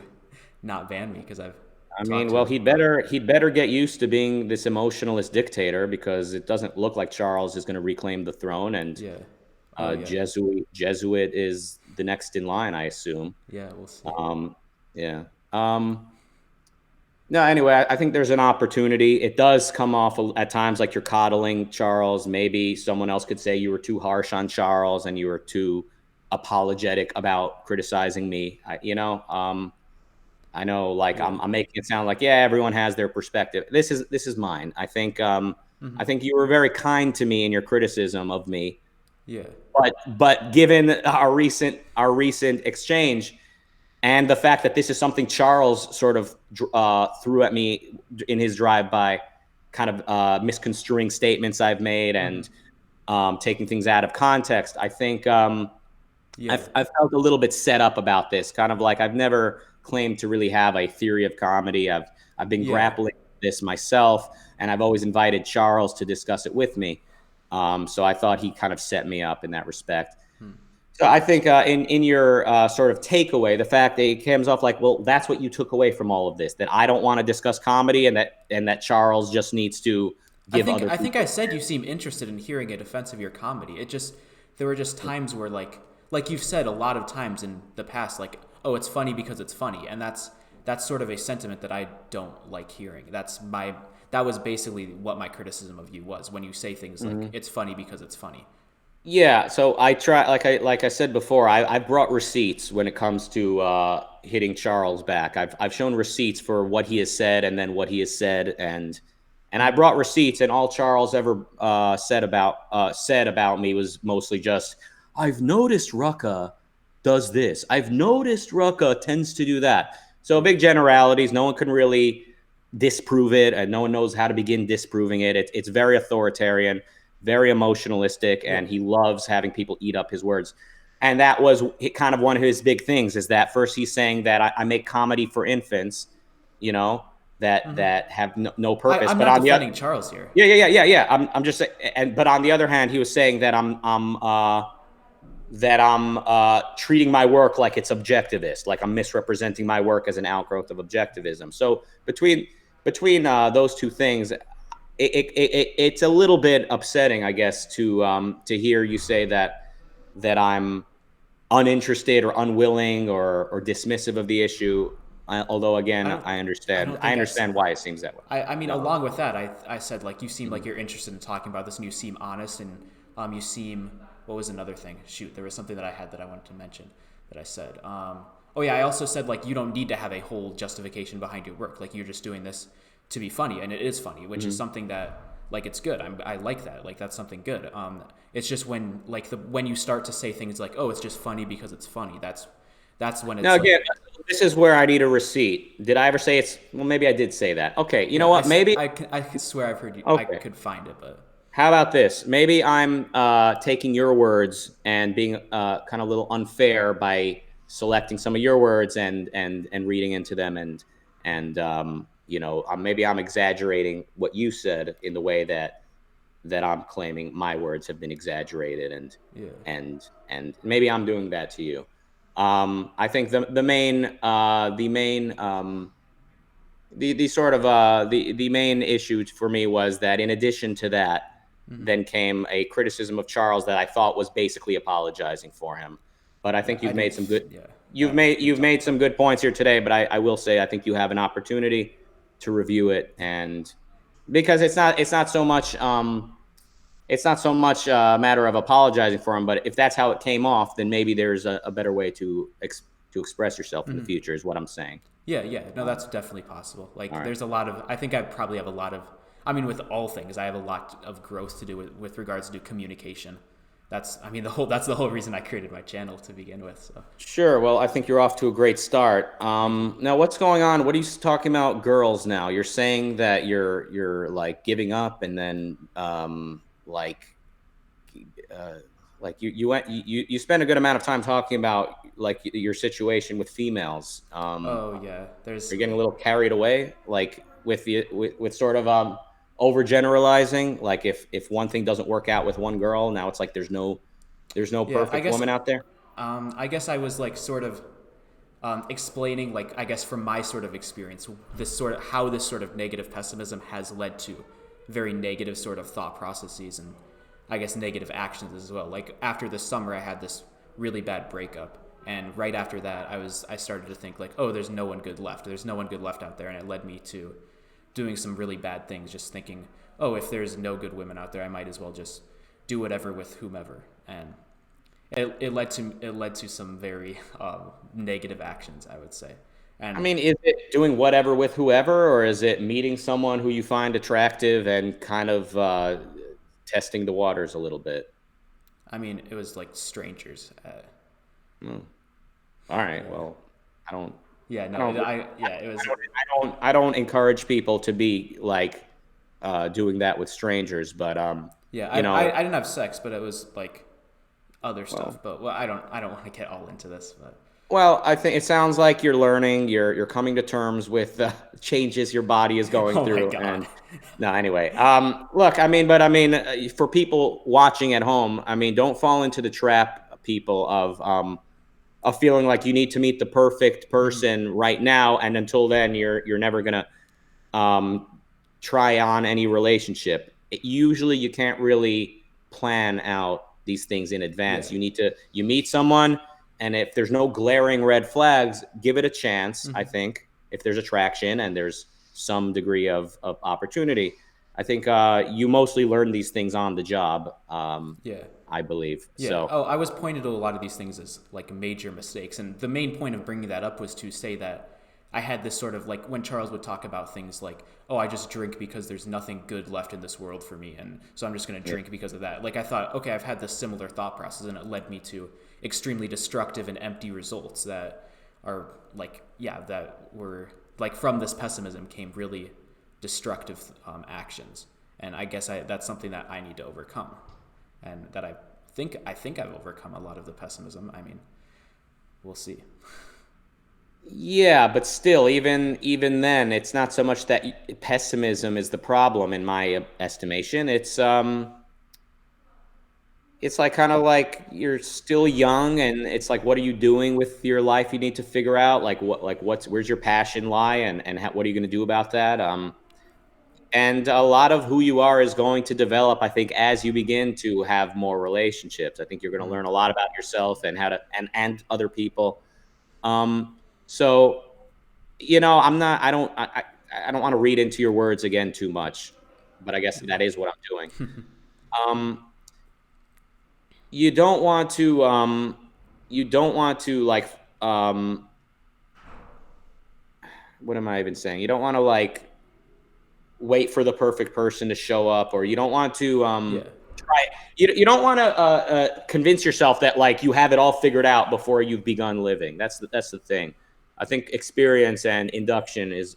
not ban me because I've I mean, talked to well, him. he'd better get used to being this emotionalist dictator because it doesn't look like Charles is going to reclaim the throne, and Yeah. Oh yeah. Jesuit is the next in line, I assume. Yeah. We'll see. Um, yeah. No, anyway, I think there's an opportunity. It does come off at times like you're coddling Charles. Maybe someone else could say you were too harsh on Charles and you were too apologetic about criticizing me. I know, like Yeah. I'm making it sound like yeah, everyone has their perspective. This is mine. I Hmm. think you were very kind to me in your criticism of me, Yeah. but given our recent exchange and the fact that this is something Charles sort of threw at me in his drive by, kind of misconstruing statements I've made Mm-hmm. and taking things out of context. I think Yeah. I've felt a little bit set up about this, kind of like I've never claimed to really have a theory of comedy. I've been Yeah. grappling with this myself, and I've always invited Charles to discuss it with me. So I thought he kind of set me up in that respect. Hmm. So I think in your sort of takeaway, the fact that it comes off like, well, that's what you took away from all of this, that I don't want to discuss comedy, and that Charles just needs to give other I think I people. said you seem interested in hearing a defense of your comedy. It just there were just times where like you've said a lot of times in the past, like, oh, it's funny because it's funny, and that's sort of a sentiment that I don't like hearing. That was basically what my criticism of you was when you say things like Mhm. it's funny because it's funny. Yeah, so I try, like I said before, I brought receipts when it comes to hitting Charles back. I've shown receipts for what he has said and then what he has said, and I brought receipts, and all Charles ever said about me was mostly just, I've noticed Rucka does this. I've noticed Rucka tends to do that. So Yeah. big generalities. No one can really disprove it, and no one knows how to begin disproving it. It's very authoritarian, very emotionalistic, Yeah. and he loves having people eat up his words. And that was kind of one of his big things, is that first he's saying that I make comedy for infants, you know, that have no purpose. I'm But not on the other, defending Charles here. yeah. I'm just saying, and but on the other hand, he was saying that I'm treating my work like it's objectivist, like I'm misrepresenting my work as an outgrowth of objectivism. So between those two things, it's a little bit upsetting, I guess, to hear you say that I'm uninterested or unwilling or dismissive of the issue. Although I again, don't I I understand don't I think understand why it seems that way. I mean, No. along with that, I said like you seem like Mhm. you're interested in talking about this, and you seem honest, and you seem. What was another thing? Shoot, there was something that I had that I wanted to mention that I said. Oh yeah, I also said like you don't need to have a whole justification behind your work. Like you're just doing this to be funny, and it is funny, which is Mhm. something that like it's good. I like that. Like that's something good. It's just when like when you start to say things like, oh, it's just funny because it's funny. That's when Now it's like again, this is where I need a receipt. Did I ever say it's? Well, maybe I did say that. Okay, you know yeah. what? Maybe I could swear I've heard you. I okay. could find it, but. How about this? Maybe I'm taking your words and being kind of a little unfair by selecting some of your words and reading into them, and maybe I'm exaggerating what you said in the way that I'm claiming my words have been exaggerated, and Yeah. and maybe I'm doing that to you. I think the sort of the main issue for me was that in addition to that, Hmm. then came a criticism of Charles that I thought was basically apologizing for him. But I Yeah, think I you've made didn't. some good Yeah, you've made keep you've talking. made some good points here today. But I will say I think you have an opportunity to review it, and because it's not so much a matter of apologizing for him, but if that's how it came off, then maybe there's a better way to express yourself in the future, is what I'm saying. Yeah, yeah. No, Um, that's definitely possible. all Like, right. there's a lot of. I think I probably have a lot of. I mean, with all things, I have a lot of growth to do with regards to communication. That's. I mean, the whole. That's the whole reason I created my channel to begin with. So, Sure. Well, I think you're off to a great start. thank you. Now, what's going on? What are you talking about, girls? Now you're saying that you're like giving up, and then uh, like you spend a good amount of time talking about like your situation with females. Oh yeah. Are There's. you getting a little carried away, like with sort of overgeneralizing? Like if one thing doesn't work out with one girl, now it's like there's no Yeah. perfect woman out there. I guess I was like sort of explaining, like I guess from my sort of experience, this sort of how this sort of negative pessimism has led to very negative sort of thought processes and I guess negative actions as well. Like after the summer, I had this really bad breakup, and right after that, I started to think like, oh, there's no one good left. There's no one good left out there, and it led me to doing some really bad things. Just thinking, oh, if there's no good women out there, I might as well just do whatever with whomever, and it led to some very negative actions, I would say. I And mean, is it doing whatever with whoever, or is it meeting someone who you find attractive and kind of testing the waters a little bit? I mean, it was like strangers. Hmm. All right. Well, I don't. Yeah, I no, don't. yeah, it was. I don't encourage people to be like doing that with strangers. But Yeah, you know, I didn't have sex, but it was like other well, stuff. But well, I don't want to get all into this. But well, I think it sounds like you're learning. You're coming to terms with the changes your body is going oh my through. god. And no, anyway, look, for people watching at home, I mean, don't fall into the trap, people, of feeling like you need to meet the perfect Mhm. person right now, and until then, you're never gonna um, try on any relationship. Usually, you can't really plan out these things in Yeah. advance. You meet someone, and if there's no glaring red flags, give it a chance. I Hmm. think if there's attraction and there's some degree of opportunity, I think you mostly learn these things on the job. Yeah. I believe Yeah. so. Oh, I was pointed to a lot of these things as like major mistakes, and the main point of bringing that up was to say that I had this sort of like when Charles would talk about things like, "Oh, I just drink because there's nothing good left in this world for me, and so I'm just going to Yeah. drink because of that." Like I thought, okay, I've had this similar thought process, and it led me to extremely destructive and empty results that are like, yeah, that were like from this pessimism came really destructive actions, and I guess that's something that I need to overcome and that I think I've overcome a lot of the pessimism. I mean, we'll see. Yeah, but still, even then, it's not so much that pessimism is the problem in my estimation. It's like kind of like you're still young, and it's like, what are you doing with your life? You need to figure out where's your passion lie, and what are you going to do about that? And a lot of who you are is going to develop, I think, as you begin to have more relationships. I think you're going to Mm. learn a lot about yourself and how to and other people. So I'm not. I don't want to read into your words again too much, but I guess that is what I'm doing. Um, you don't want to. You don't want to like. What am I even saying? You don't want to like wait for the perfect person to show up, or you don't want to Yeah. try. You don't want to convince yourself that like you have it all figured out before you've begun living. That's the thing. I think experience and induction is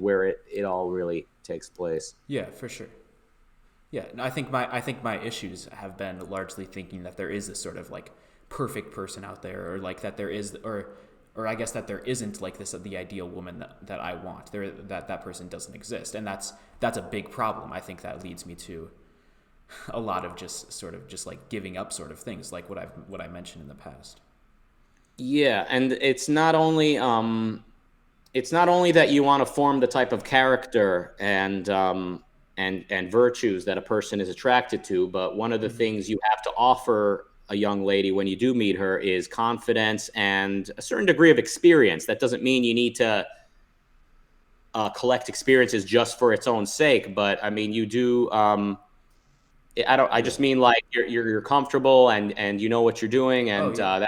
where it all really takes place. Yeah, for sure. Yeah, I think my issues have been largely thinking that there is this sort of like perfect person out there, or like that there is, or I guess that there isn't like this the ideal woman that I want. That person doesn't exist, and that's a big problem. I think that leads me to a lot of just sort of just like giving up sort of things, like what I mentioned in the past. Yeah, and it's not only that you want to form the type of character and virtues that a person is attracted to, but one of the Hmm. things you have to offer a young lady when you do meet her is confidence and a certain degree of experience. That doesn't mean you need to collect experiences just for its own sake, but I mean you do. I don't. I Yeah. just mean like you're comfortable and you know what you're doing, Oh and yeah.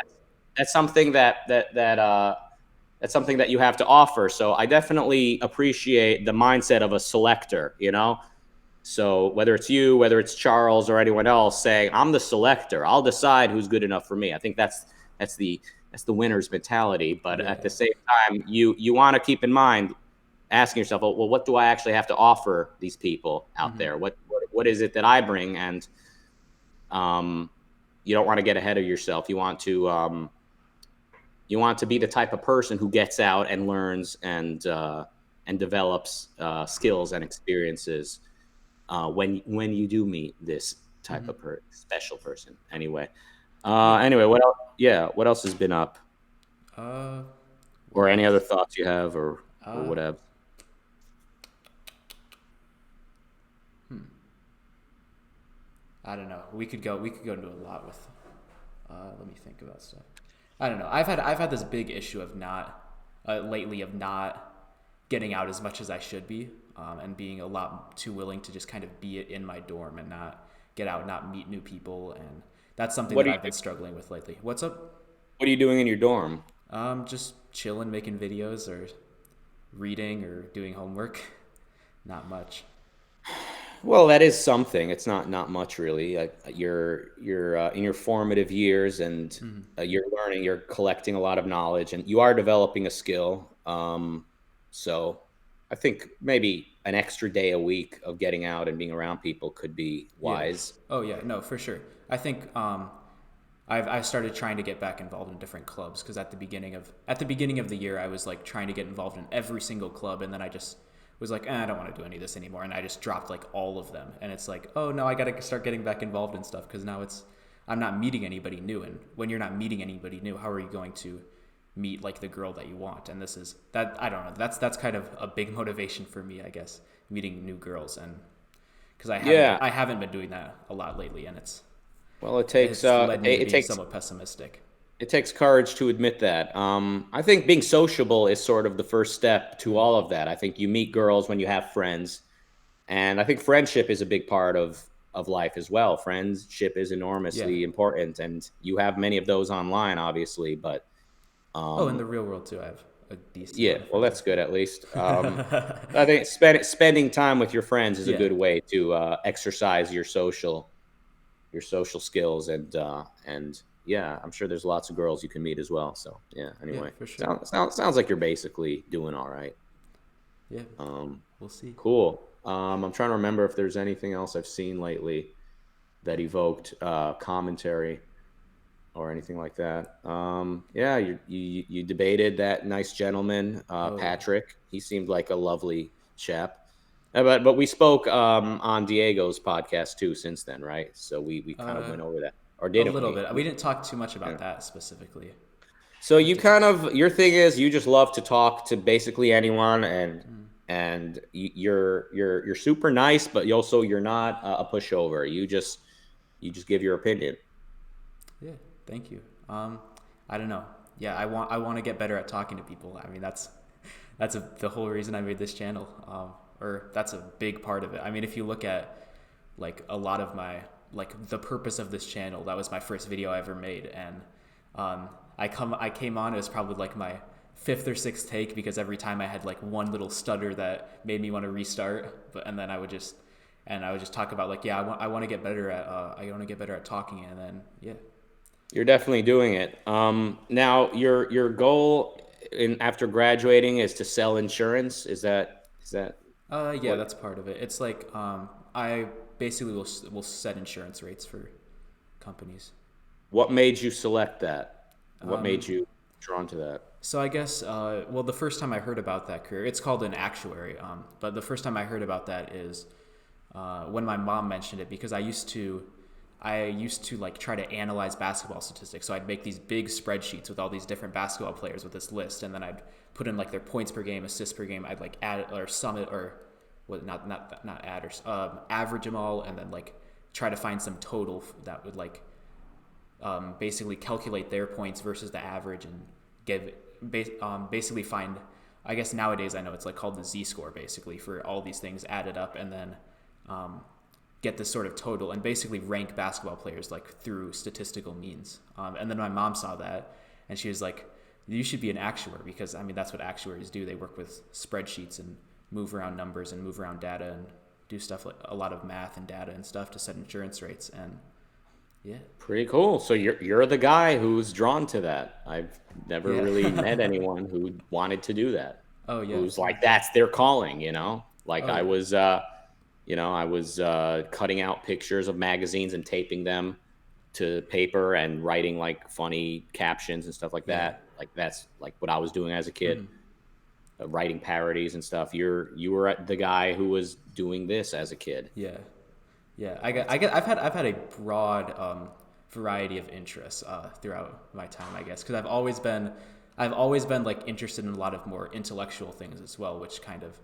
that's something that's something that you have to offer. So I definitely appreciate the mindset of a selector, you know? So whether it's you, whether it's Charles or anyone else saying, I'm the selector, I'll decide who's good enough for me. I think that's the that's the winner's mentality. But Yeah. at the same time, you want to keep in mind asking yourself, well, what do I actually have to offer these people out Hmm. there? What is it that I bring? And um, you don't want to get ahead of yourself. You want to be the type of person who gets out and learns and develops skills and experiences when you do meet this type Hmm. of special person. Anyway, Yeah. what else? Yeah, what else has been up, Uh, what or any other else? thoughts you have, or Uh, whatever? I don't know. We could go into a lot with. Let me think about stuff. I don't know. I've had this big issue of not lately of not getting out as much as I should be, and being a lot too willing to just kind of be in my dorm and not get out, not meet new people, and that's something What that are you I've been struggling with lately. What's up? What are you doing in your dorm? Just chilling, making videos, or reading, or doing homework. Not much. Well, that is something. It's not much really. You're in your formative years, and Hmm. you're learning. You're collecting a lot of knowledge, and you are developing a skill. So I think maybe an extra day a week of getting out and being around people could be Yeah. wise. Oh yeah, no, for sure. I think I've started trying to get back involved in different clubs because at the beginning of the year I was like trying to get involved in every single club, and then I just was like, I don't want to do any of this anymore, and I just dropped like all of them. And it's like, oh no, I got to start getting back involved in stuff because now I'm not meeting anybody new, and when you're not meeting anybody new, how are you going to meet like the girl that you want? And this is that I don't know. That's kind of a big motivation for me, I guess, meeting new girls, and because Yeah. I haven't been doing that a lot lately, and Well, it has led me to being somewhat pessimistic. it takes courage to admit that. I think being sociable is sort of the first step to all of that. I think you meet girls when you have friends, and I think friendship is a big part of life as well. Friendship is Yeah. enormously important, and you have many of those online, obviously. But Oh, in the um, real world too, I have a decent yeah, amount of well, friends. that's good at least. I think spending time with your friends is a Yeah. good way to exercise your social skills, and yeah, I'm sure there's lots of girls you can meet as well. So yeah, Yeah, anyway, for sure. sounds like you're basically doing all right. Yeah, Um, we'll see. cool. I'm trying to remember if there's anything else I've seen lately that evoked commentary or anything like that. Yeah, you debated that nice gentleman, Oh yeah. Patrick. He seemed like a lovely chap. But we spoke on Diego's podcast too since then, right? So we kind of Uh, went over that, or a didn't little we? bit. We didn't talk too much Yeah. about that specifically. So We you just. kind of your thing is you just love to talk to basically anyone, Mm, and you're super nice, but you're not a pushover. You just give your opinion. yeah. Thank you. I don't know. Yeah, I want to get better at talking to people. I mean, the whole reason I made this channel. Or that's a big part of it. I mean, if you look at like a lot of my like the purpose of this channel, that was my first video I ever made, and I came on, it was probably like my fifth or sixth take because every time I had like one little stutter that made me want to restart, but and then I would just talk about like, yeah, I want to get better at I want to get better at talking, and then yeah. You're definitely doing it. Now your goal in after graduating is to sell insurance. Is that Yeah, what that's part of it. It's like I basically will set insurance rates for companies. what made you select that? What Um, made you drawn to that? So I guess, well, the first time I heard about that career, it's called an actuary. But the first time I heard about that is when my mom mentioned it because I used to like try to analyze basketball statistics. So I'd make these big spreadsheets with all these different basketball players with this list, and then I'd put in like their points per game, assists per game. I'd like add it or sum it or what not add or average them all, and then like try to find some total that would like basically calculate their points versus the average and give basically find. I guess nowadays I know it's like called the Z-score basically for all these things added up, and then um, get this sort of total and basically rank basketball players like through statistical means. And then my mom saw that and she was like, "You should be an actuary because I mean that's what actuaries do. They work with spreadsheets and move around numbers and move around data and do stuff like a lot of math and data and stuff to set insurance rates." And yeah, Pretty cool. So you're the guy who's drawn to that. I've never really met yeah. anyone who wanted to do that. Oh yeah. Who's like that's their calling, you know? Like Oh yeah. I was cutting out pictures of magazines and taping them to paper and writing like funny captions and stuff like Yeah. that. Like that's like what I was doing as a kid, Mhm. writing parodies and stuff. You were the guy who was doing this as a kid. Yeah. Yeah. That's I've had a broad variety of interests throughout my time, I guess, because I've always been like interested in a lot of more intellectual things as well, which kind of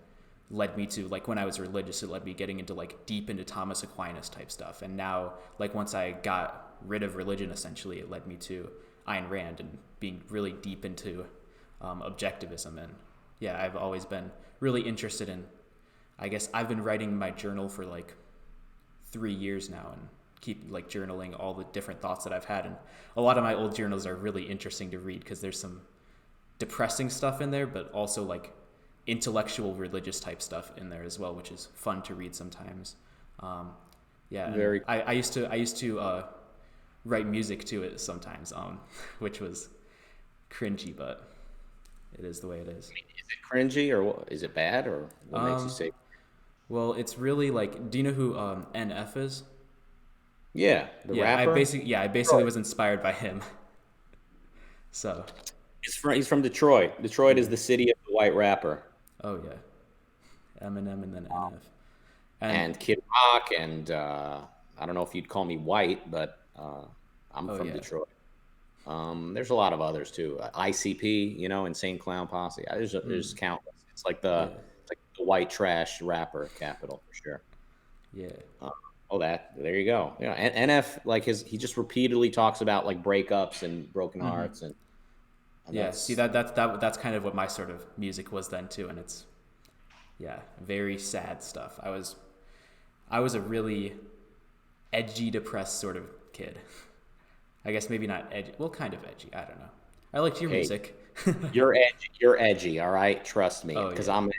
led me to like when I was religious, it led me getting into like deep into Thomas Aquinas type stuff, and now like once I got rid of religion, essentially, it led me to Ayn Rand and being really deep into objectivism. And yeah, I've always been really interested in. I guess I've been writing my journal for like 3 years now and keep like journaling all the different thoughts that I've had. And a lot of my old journals are really interesting to read because there's some depressing stuff in there, but also like intellectual religious type stuff in there as well, which is fun to read sometimes. Um, yeah, and very I used to write music to it sometimes, which was cringy, but It is the way it is. Is it cringy or is it bad or what makes you Um, say? well, it's really like, do you know who NF is? Yeah, the rapper. Yeah, I basically Detroit. was inspired by him. So, He's from Detroit. Detroit is yeah. the city of the white rapper. Oh yeah, Eminem and then NF. And And Kid Rock, and I don't know if you'd call me white, but I'm oh from yeah, Detroit. There's a lot of others too. ICP, Insane Clown Posse. There's countless. yeah, It's like the white trash rapper capital for sure. yeah, Uh, there you go. Yeah, NF, like he just repeatedly talks about like breakups and broken hearts, and yeah. See, that's that's kind of what my sort of music was then too, and it's yeah, very sad stuff. I was a really edgy, depressed sort of kid. I guess maybe not edgy. Well, kind of edgy. I don't know. I liked your hey, music. you're edgy. You're edgy. All right, trust me, Oh because yeah. I'm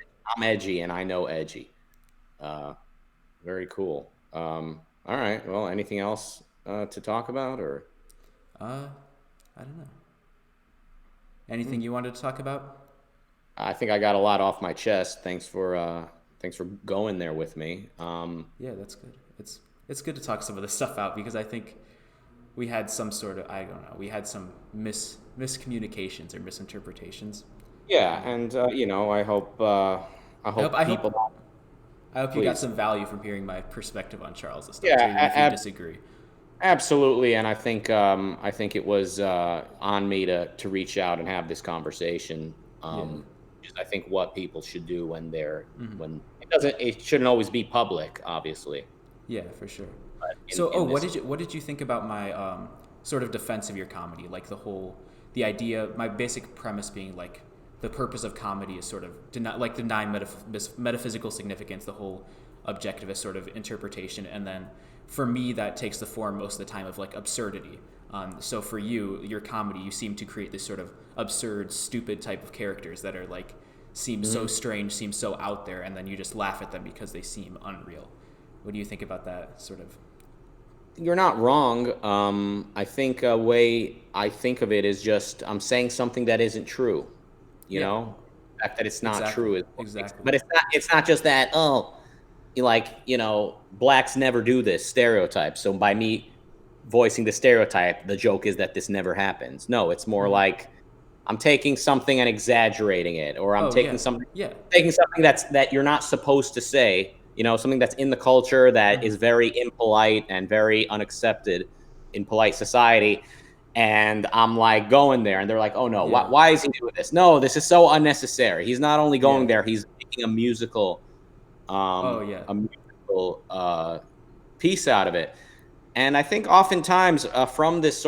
edgy and I know edgy. Very cool. All right. Well, anything else to talk about, or Uh, I don't know. Anything you wanted to talk about? I think I got a lot off my chest. Thanks for going there with me. Yeah, that's good. It's good to talk some of this stuff out because I think we had some sort of I don't know we had some miscommunications or misinterpretations. Yeah, Um, and I hope I people hope you got please. some value from hearing my perspective on Charles and stuff Yeah, too, even if you disagree. absolutely. And I think it was on me to reach out and have this conversation. Yeah, Is I think what people should do when it shouldn't always be public, obviously. yeah, for sure. But So, in this, what did you think about my sort of defense of your comedy? Like the idea, my basic premise being like the purpose of comedy is sort of deny metaphysical significance, the whole objectivist sort of interpretation, and then for me that takes the form most of the time of like absurdity. So for you, your comedy, you seem to create this sort of absurd, stupid type of characters that are like seem so Mhm. strange, seem so out there, and then you just laugh at them because they seem unreal. What do you think about that sort of? You're not wrong. I think a way I think of it is just I'm saying something that isn't true. You Yeah, know, the fact that it's not exactly, true is what makes. exactly. But it's not just that. Oh, blacks never do this stereotype. So by me voicing the stereotype, the joke is that this never happens. No, it's more like I'm taking something and exaggerating it, or I'm Oh yeah, yeah, taking something that you're not supposed to say. Something that's in the culture that is very impolite and very unaccepted in polite society. And I'm like going there, and they're like, "Oh no, yeah, why is he doing this? No, this is so unnecessary." He's not only yeah. going there; he's making Oh yeah, a musical piece out of it. And I think oftentimes from this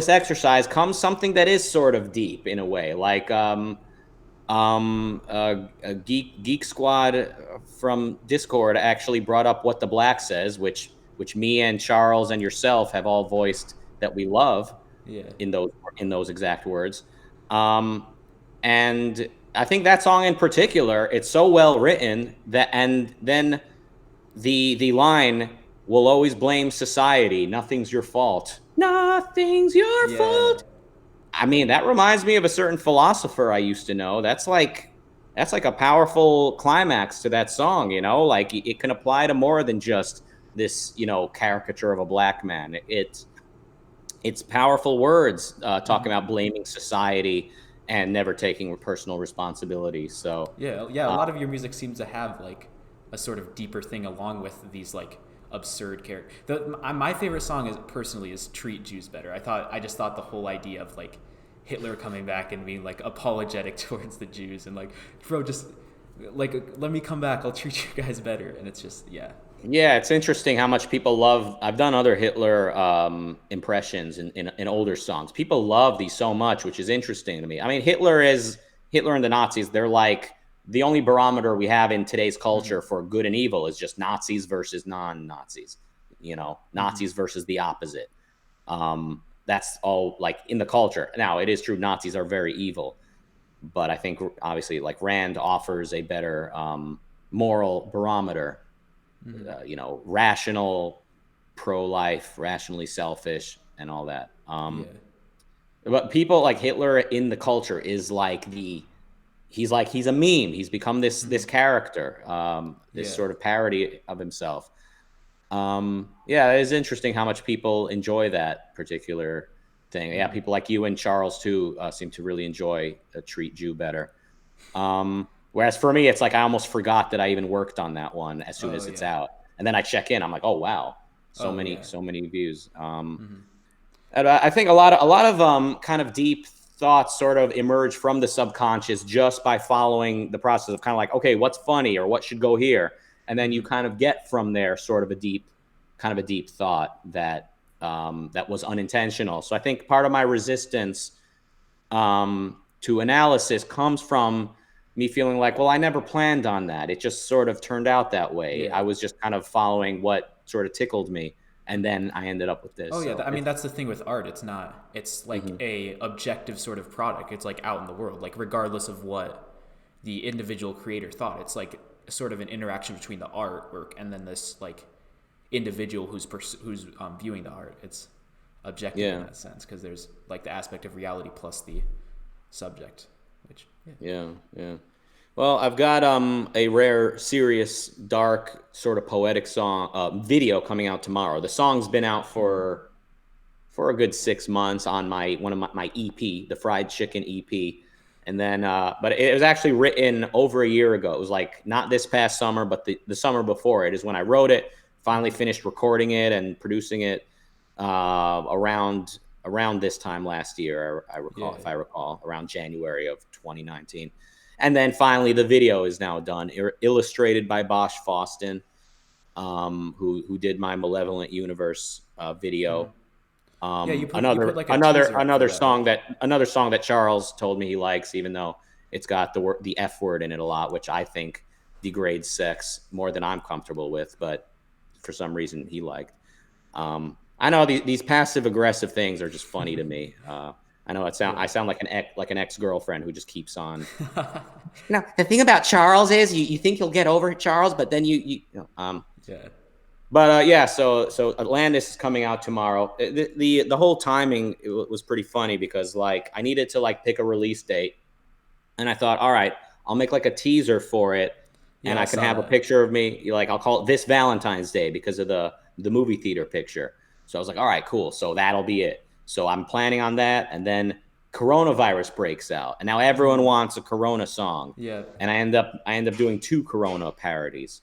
exercise comes something that is sort of deep in a way, like a Geek Squad from Discord actually brought up what the black says, which me and Charles and yourself have all voiced that we love yeah, in those exact words. Um, and I think that song in particular, it's so well written that, and then the line will always blame society. Nothing's your fault. Nothing's your yeah, fault. I mean, that reminds me of a certain philosopher I used to know. That's like a powerful climax to that song, like it can apply to more than just this, caricature of a black man. It's powerful words talking about blaming society and never taking personal responsibility. So, yeah. A lot of your music seems to have like a sort of deeper thing along with these like absurd characters. My favorite song is personally is "Treat Jews Better." I just thought the whole idea of like Hitler coming back and being like apologetic towards the Jews and like, bro, just like let me come back, I'll treat you guys better, and it's just yeah, yeah, it's interesting how much people love. I've done other Hitler impressions in older songs. People love these so much, which is interesting to me. I mean, Hitler and the Nazis. They're like the only barometer we have in today's culture for good and evil is just Nazis versus non-Nazis. Nazis versus the opposite. That's all like in the culture. Now, it is true Nazis are very evil, but I think obviously like Rand offers a better moral barometer, rational, pro-life, rationally selfish, and all that. yeah, But people like Hitler in the culture is like he's a meme. He's become this character, this Yeah. sort of parody of himself. Yeah, it is interesting how much people enjoy that particular thing. Yeah, people like you and Charles too seem to really enjoy Treat Jew Better. Whereas for me, it's like I almost forgot that I even worked on that one as soon Oh as it's yeah. out, and then I check in. I'm like, oh wow, Oh yeah. so many views. And I think a lot of kind of deep thoughts sort of emerge from the subconscious just by following the process of kind of like, okay, what's funny or what should go here, and then you kind of get from there sort of a deep thought that that was unintentional. So I think part of my resistance to analysis comes from me feeling like, well, I never planned on that. It just sort of turned out that way. Yeah. I was just kind of following what sort of tickled me, and then I ended up with Oh this. yeah, So I mean it's that's the thing with art. It's not. It's like mhm. a objective sort of product. It's like out in the world, like regardless of what the individual creator thought. It's like sort of an interaction between the artwork and then this like individual who's viewing the art. It's objective in Yeah, that sense because there's like the aspect of reality plus the subject, which yeah. yeah, yeah. Well, I've got a rare, serious, dark, sort of poetic song video coming out tomorrow. The song's been out for a good 6 months on my one of my EP, the Fried Chicken EP, and then but it was actually written over a year ago. It was like not this past summer, but the summer before it is when I wrote it. Finally finished recording it and producing it around this time last year. I recall, Yeah. if I recall, around January of 2019. And then finally, the video is now done, illustrated by Bosch Foston, who did my Malevolent Universe video. Yeah, you put like a teaser up for that, right? Another song that Charles told me he likes, even though it's got the F word in it a lot, which I think degrades sex more than I'm comfortable with, but for some reason he liked. I know these passive aggressive things are just funny to me. I know I Yeah. sound like an ex girlfriend who just keeps on. No, the thing about Charles is you think you'll get over Charles, but then Yeah. but yeah, so Atlantis is coming out tomorrow. The whole timing was pretty funny because like I needed to like pick a release date, and I thought, all right, I'll make like a teaser for it, and Yeah, I I can saw have a that. picture of me. Like I'll call it this Valentine's Day because of the movie theater picture. So I was like, all right, cool. So that'll be it. So I'm planning on that, and then coronavirus breaks out, and now everyone wants a Corona song, Yeah. and I end up doing two Corona parodies,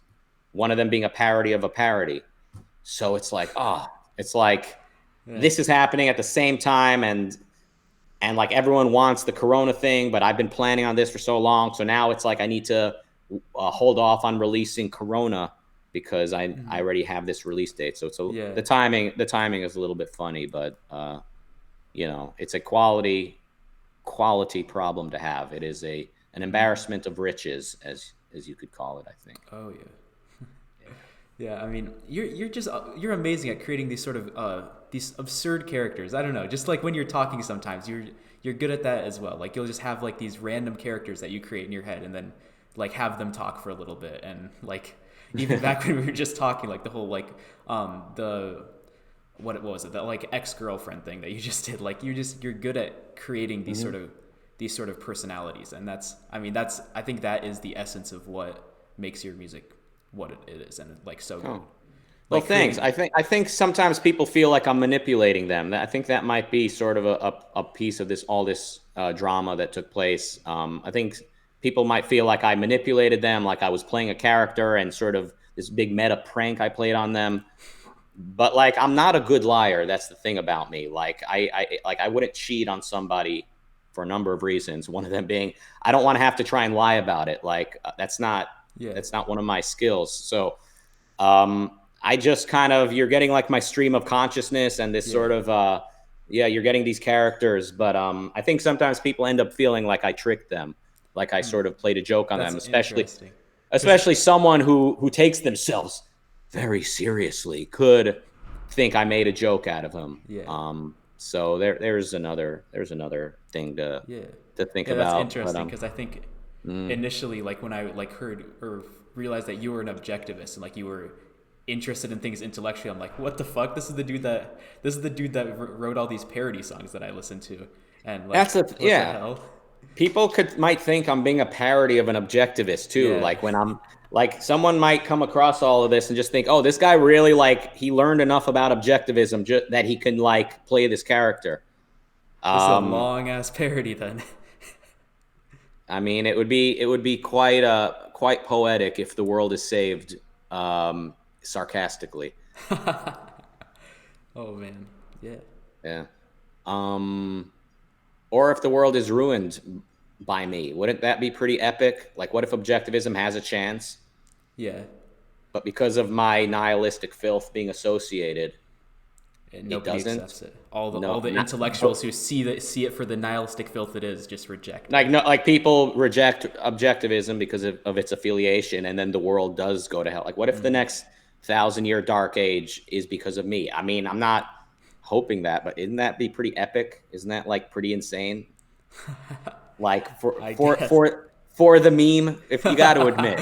one of them being a parody of a parody. So it's like, it's like Yeah. this is happening at the same time, and like everyone wants the Corona thing, but I've been planning on this for so long, so now it's like I need to hold off on releasing Corona because I already have this release date. So Yeah. the timing is a little bit funny, but it's a quality problem to have. It is an embarrassment of riches, as you could call it, I think. Oh yeah. Yeah, I mean, you're amazing at creating these sort of these absurd characters. I don't know, just like when you're talking, sometimes you're good at that as well. Like you'll just have like these random characters that you create in your head, and then like have them talk for a little bit, and like even back when we were just talking, like the whole like the what was it, that like ex-girlfriend thing that you just did. Like you're good at creating these sort of personalities, and I think that is the essence of what makes your music what it is, and like so good. Oh, well, Like thanks. creating, I think sometimes people feel like I'm manipulating them. I think that might be sort of a piece of all this drama that took place. I think people might feel like I manipulated them, like I was playing a character and sort of this big meta prank I played on them. But like I'm not a good liar. That's the thing about me. Like I wouldn't cheat on somebody for a number of reasons. One of them being I don't want to have to try and lie about it. Like yeah, that's not one of my skills. So I just kind of you're getting like my stream of consciousness and this yeah. sort of yeah, you're getting these characters, but I think sometimes people end up feeling like I tricked them, like I sort of played a joke on That's them, especially interesting. Because especially someone who takes themselves very seriously could think I made a joke out of them. yeah, So there's another thing yeah, to think yeah. That's about, but interesting because I think initially, like when I like heard or realized that you were an objectivist and like you were interested in things intellectually, I'm like, what the fuck? This is the dude that wrote all these parody songs that I listened to, And like, That's a what the yeah. hell? People might think I'm being a parody of an objectivist too. Yeah, Like when I'm like someone might come across all of this and just think, oh, this guy really like he learned enough about objectivism that he can like play this character. this is a Um, long ass parody then. I mean, it would be quite poetic if the world is saved, sarcastically. Oh man, yeah, Yeah. Um, or if the world is ruined by me, wouldn't that be pretty epic? Like, what if objectivism has a chance, yeah. but because of my nihilistic filth being associated, And it nobody doesn't? accepts it. All the No, intellectuals who see it for the nihilistic filth it is just reject it. like no, like people reject objectivism because of its affiliation, and then the world does go to hell. Like, what if the next 1,000-year dark age is because of me? I mean, I'm not hoping that, but isn't that be pretty epic? Isn't that like pretty insane? Like for I for guess. for for the meme, if you got to admit.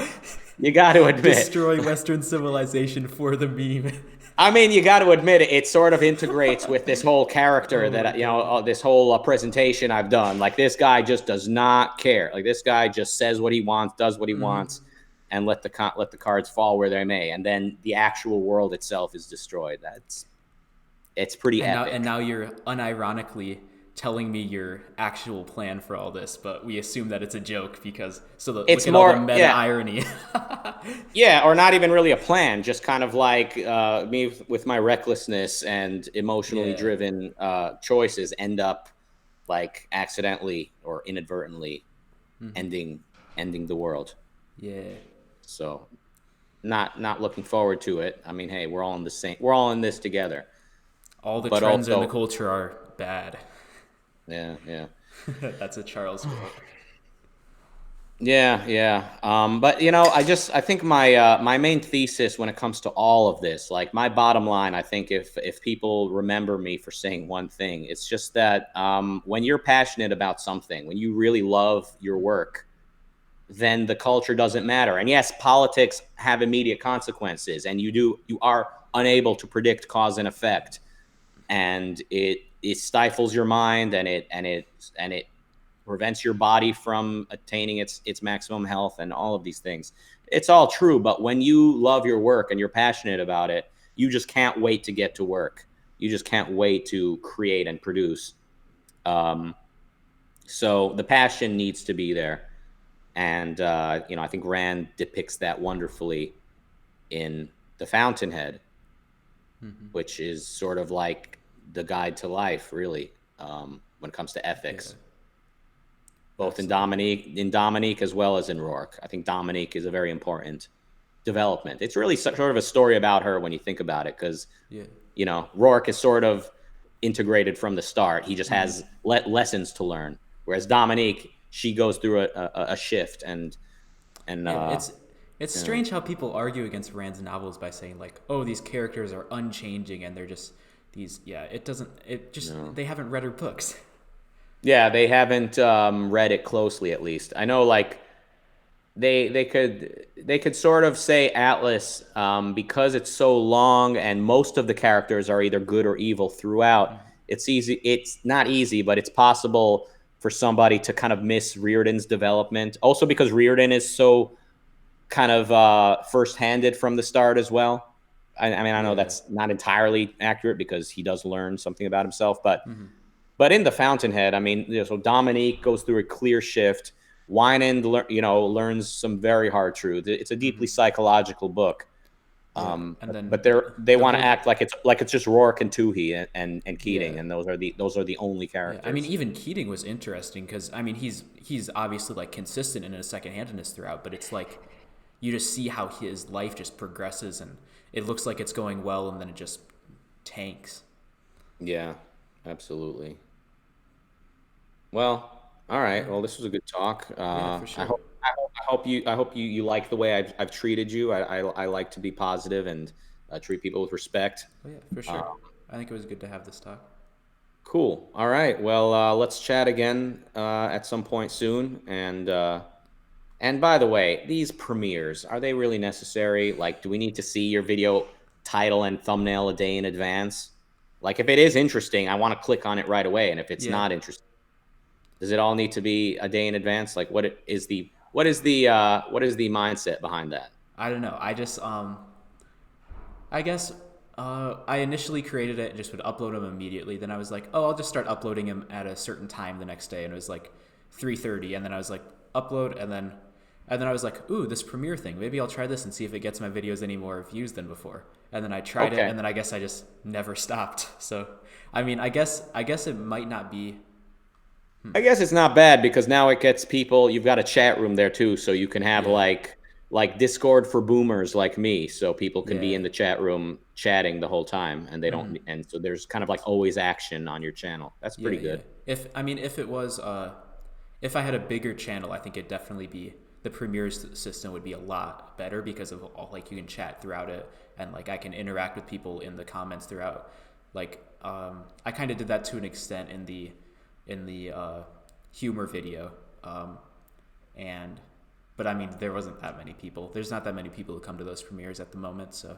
Destroy Western civilization for the meme. I mean, you got to admit it. It sort of integrates with this whole character Oh my that god. this whole presentation I've done. Like this guy just does not care. Like this guy just says what he wants, does what he wants, and let the cards fall where they may. And then the actual world itself is destroyed. It's pretty And epic. now you're unironically telling me your actual plan for all this, but we assume that it's a joke because look It's at all the more, meta yeah, irony. yeah, or not even really a plan. Just kind of like me with my recklessness and emotionally Yeah. driven choices end up like accidentally or inadvertently ending the world. Yeah. So not looking forward to it. I mean, hey, we're all in this together. All the But trends in the also, culture are bad. yeah, yeah. That's a Charles quote. Yeah, yeah. But I think my main thesis when it comes to all of this, like my bottom line, I think if people remember me for saying one thing, it's just that when you're passionate about something, when you really love your work, then the culture doesn't matter. And yes, politics have immediate consequences, and you are unable to predict cause and effect, and it stifles your mind, and it prevents your body from attaining its maximum health and all of these things. It's all true, but when you love your work and you're passionate about it, you just can't wait to get to work. You just can't wait to create and produce. Um, so the passion needs to be there, and I think Rand depicts that wonderfully in The Fountainhead, which is sort of like the guide to life, really, when it comes to Yeah. ethics. Both Absolutely. In Dominique as well as in Rourke. I think Dominique is a very important development. It's really sort of a story about her when you think about it, because Yeah. Rourke is sort of integrated from the start. He just has lessons to learn, whereas Dominique, she goes through a shift, and Yeah, it's you know, strange how people argue against Rand's novels by saying like, "Oh, these characters are unchanging and they're just these." Yeah, it doesn't. It just no. they haven't read her books. Yeah, they haven't read it closely. At least I know, like they could sort of say Atlas, because it's so long and most of the characters are either good or evil throughout. It's easy. It's not easy, but it's possible for somebody to kind of miss Reardon's development. Also, because Reardon is so kind of first-handed from the start as well. I mean, I know Yeah. that's not entirely accurate because he does learn something about himself, but in the Fountainhead, I mean, so Dominique goes through a clear shift. Winand, learns some very hard truth. It's a deeply psychological book. Yeah, and But then they the want to whole act like it's just Rourke and Toohey and yeah. Keating, and those are the only Yeah, I mean, characters. even Keating was interesting because I mean, he's obviously like consistent in his second-handedness throughout, but it's like you just see how his life just progresses, and it looks like it's going well, and then it just tanks. Yeah, absolutely. Well, all right. Yeah, Well, this was a good talk. yeah, for I sure. hope you like the way I've treated you. I like to be positive and treat people with respect. Oh yeah, for Uh, sure. I think it was good to have this talk. Cool. All right. Well, let's chat again at some point soon. And by the way, these premieres, are they really necessary? Like, do we need to see your video title and thumbnail a day in advance? Like, if it is interesting, I want to click on it right away. And if it's Yeah, not interesting, Does it all need to be a day in advance? Like, what is the mindset behind that? I don't know. I guess I initially created it and just would upload them immediately. Then I was like, oh, I'll just start uploading them at a certain time the next day, and it was like 3:30, and then I was like, upload, and then I was like, ooh, this Premiere thing. Maybe I'll try this and see if it gets my videos any more views than before. And then I tried it, Okay. and then I guess I just never stopped. So, I mean, I guess it might not be. I guess it's not bad because now it gets people. You've got a chat room there too, so you can have Yeah, like Discord for boomers like me, so people can be yeah, in the chat room chatting the whole time, and they don't. And so there's kind of like always action on your channel. That's yeah, pretty yeah. good. If it was if I had a bigger channel, I think it'd definitely be the Premiere system would be a lot better because of all, like, you can chat throughout it, and like I can interact with people in the comments throughout. Like I kind of did that to an extent in the humor video, and but I mean there wasn't that many people. There's not that many people who come to those premieres at the moment. So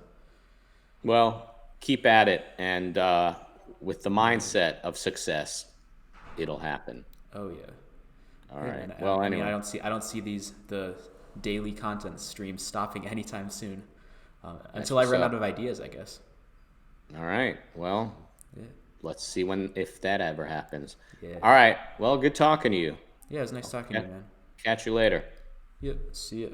Well, keep at it, and with the yeah. mindset of success, it'll happen. Oh yeah. All Yeah, right. man. Well, I mean, anyway. I don't see the daily content streams stopping anytime soon, That's until I what's run out up. of ideas, I guess. All right. Well, Yeah, let's see when if that ever happens. yeah, All right. Well, good talking to you. yeah. It was nice talking to Yeah. you, man. Catch you later. Yep. See ya.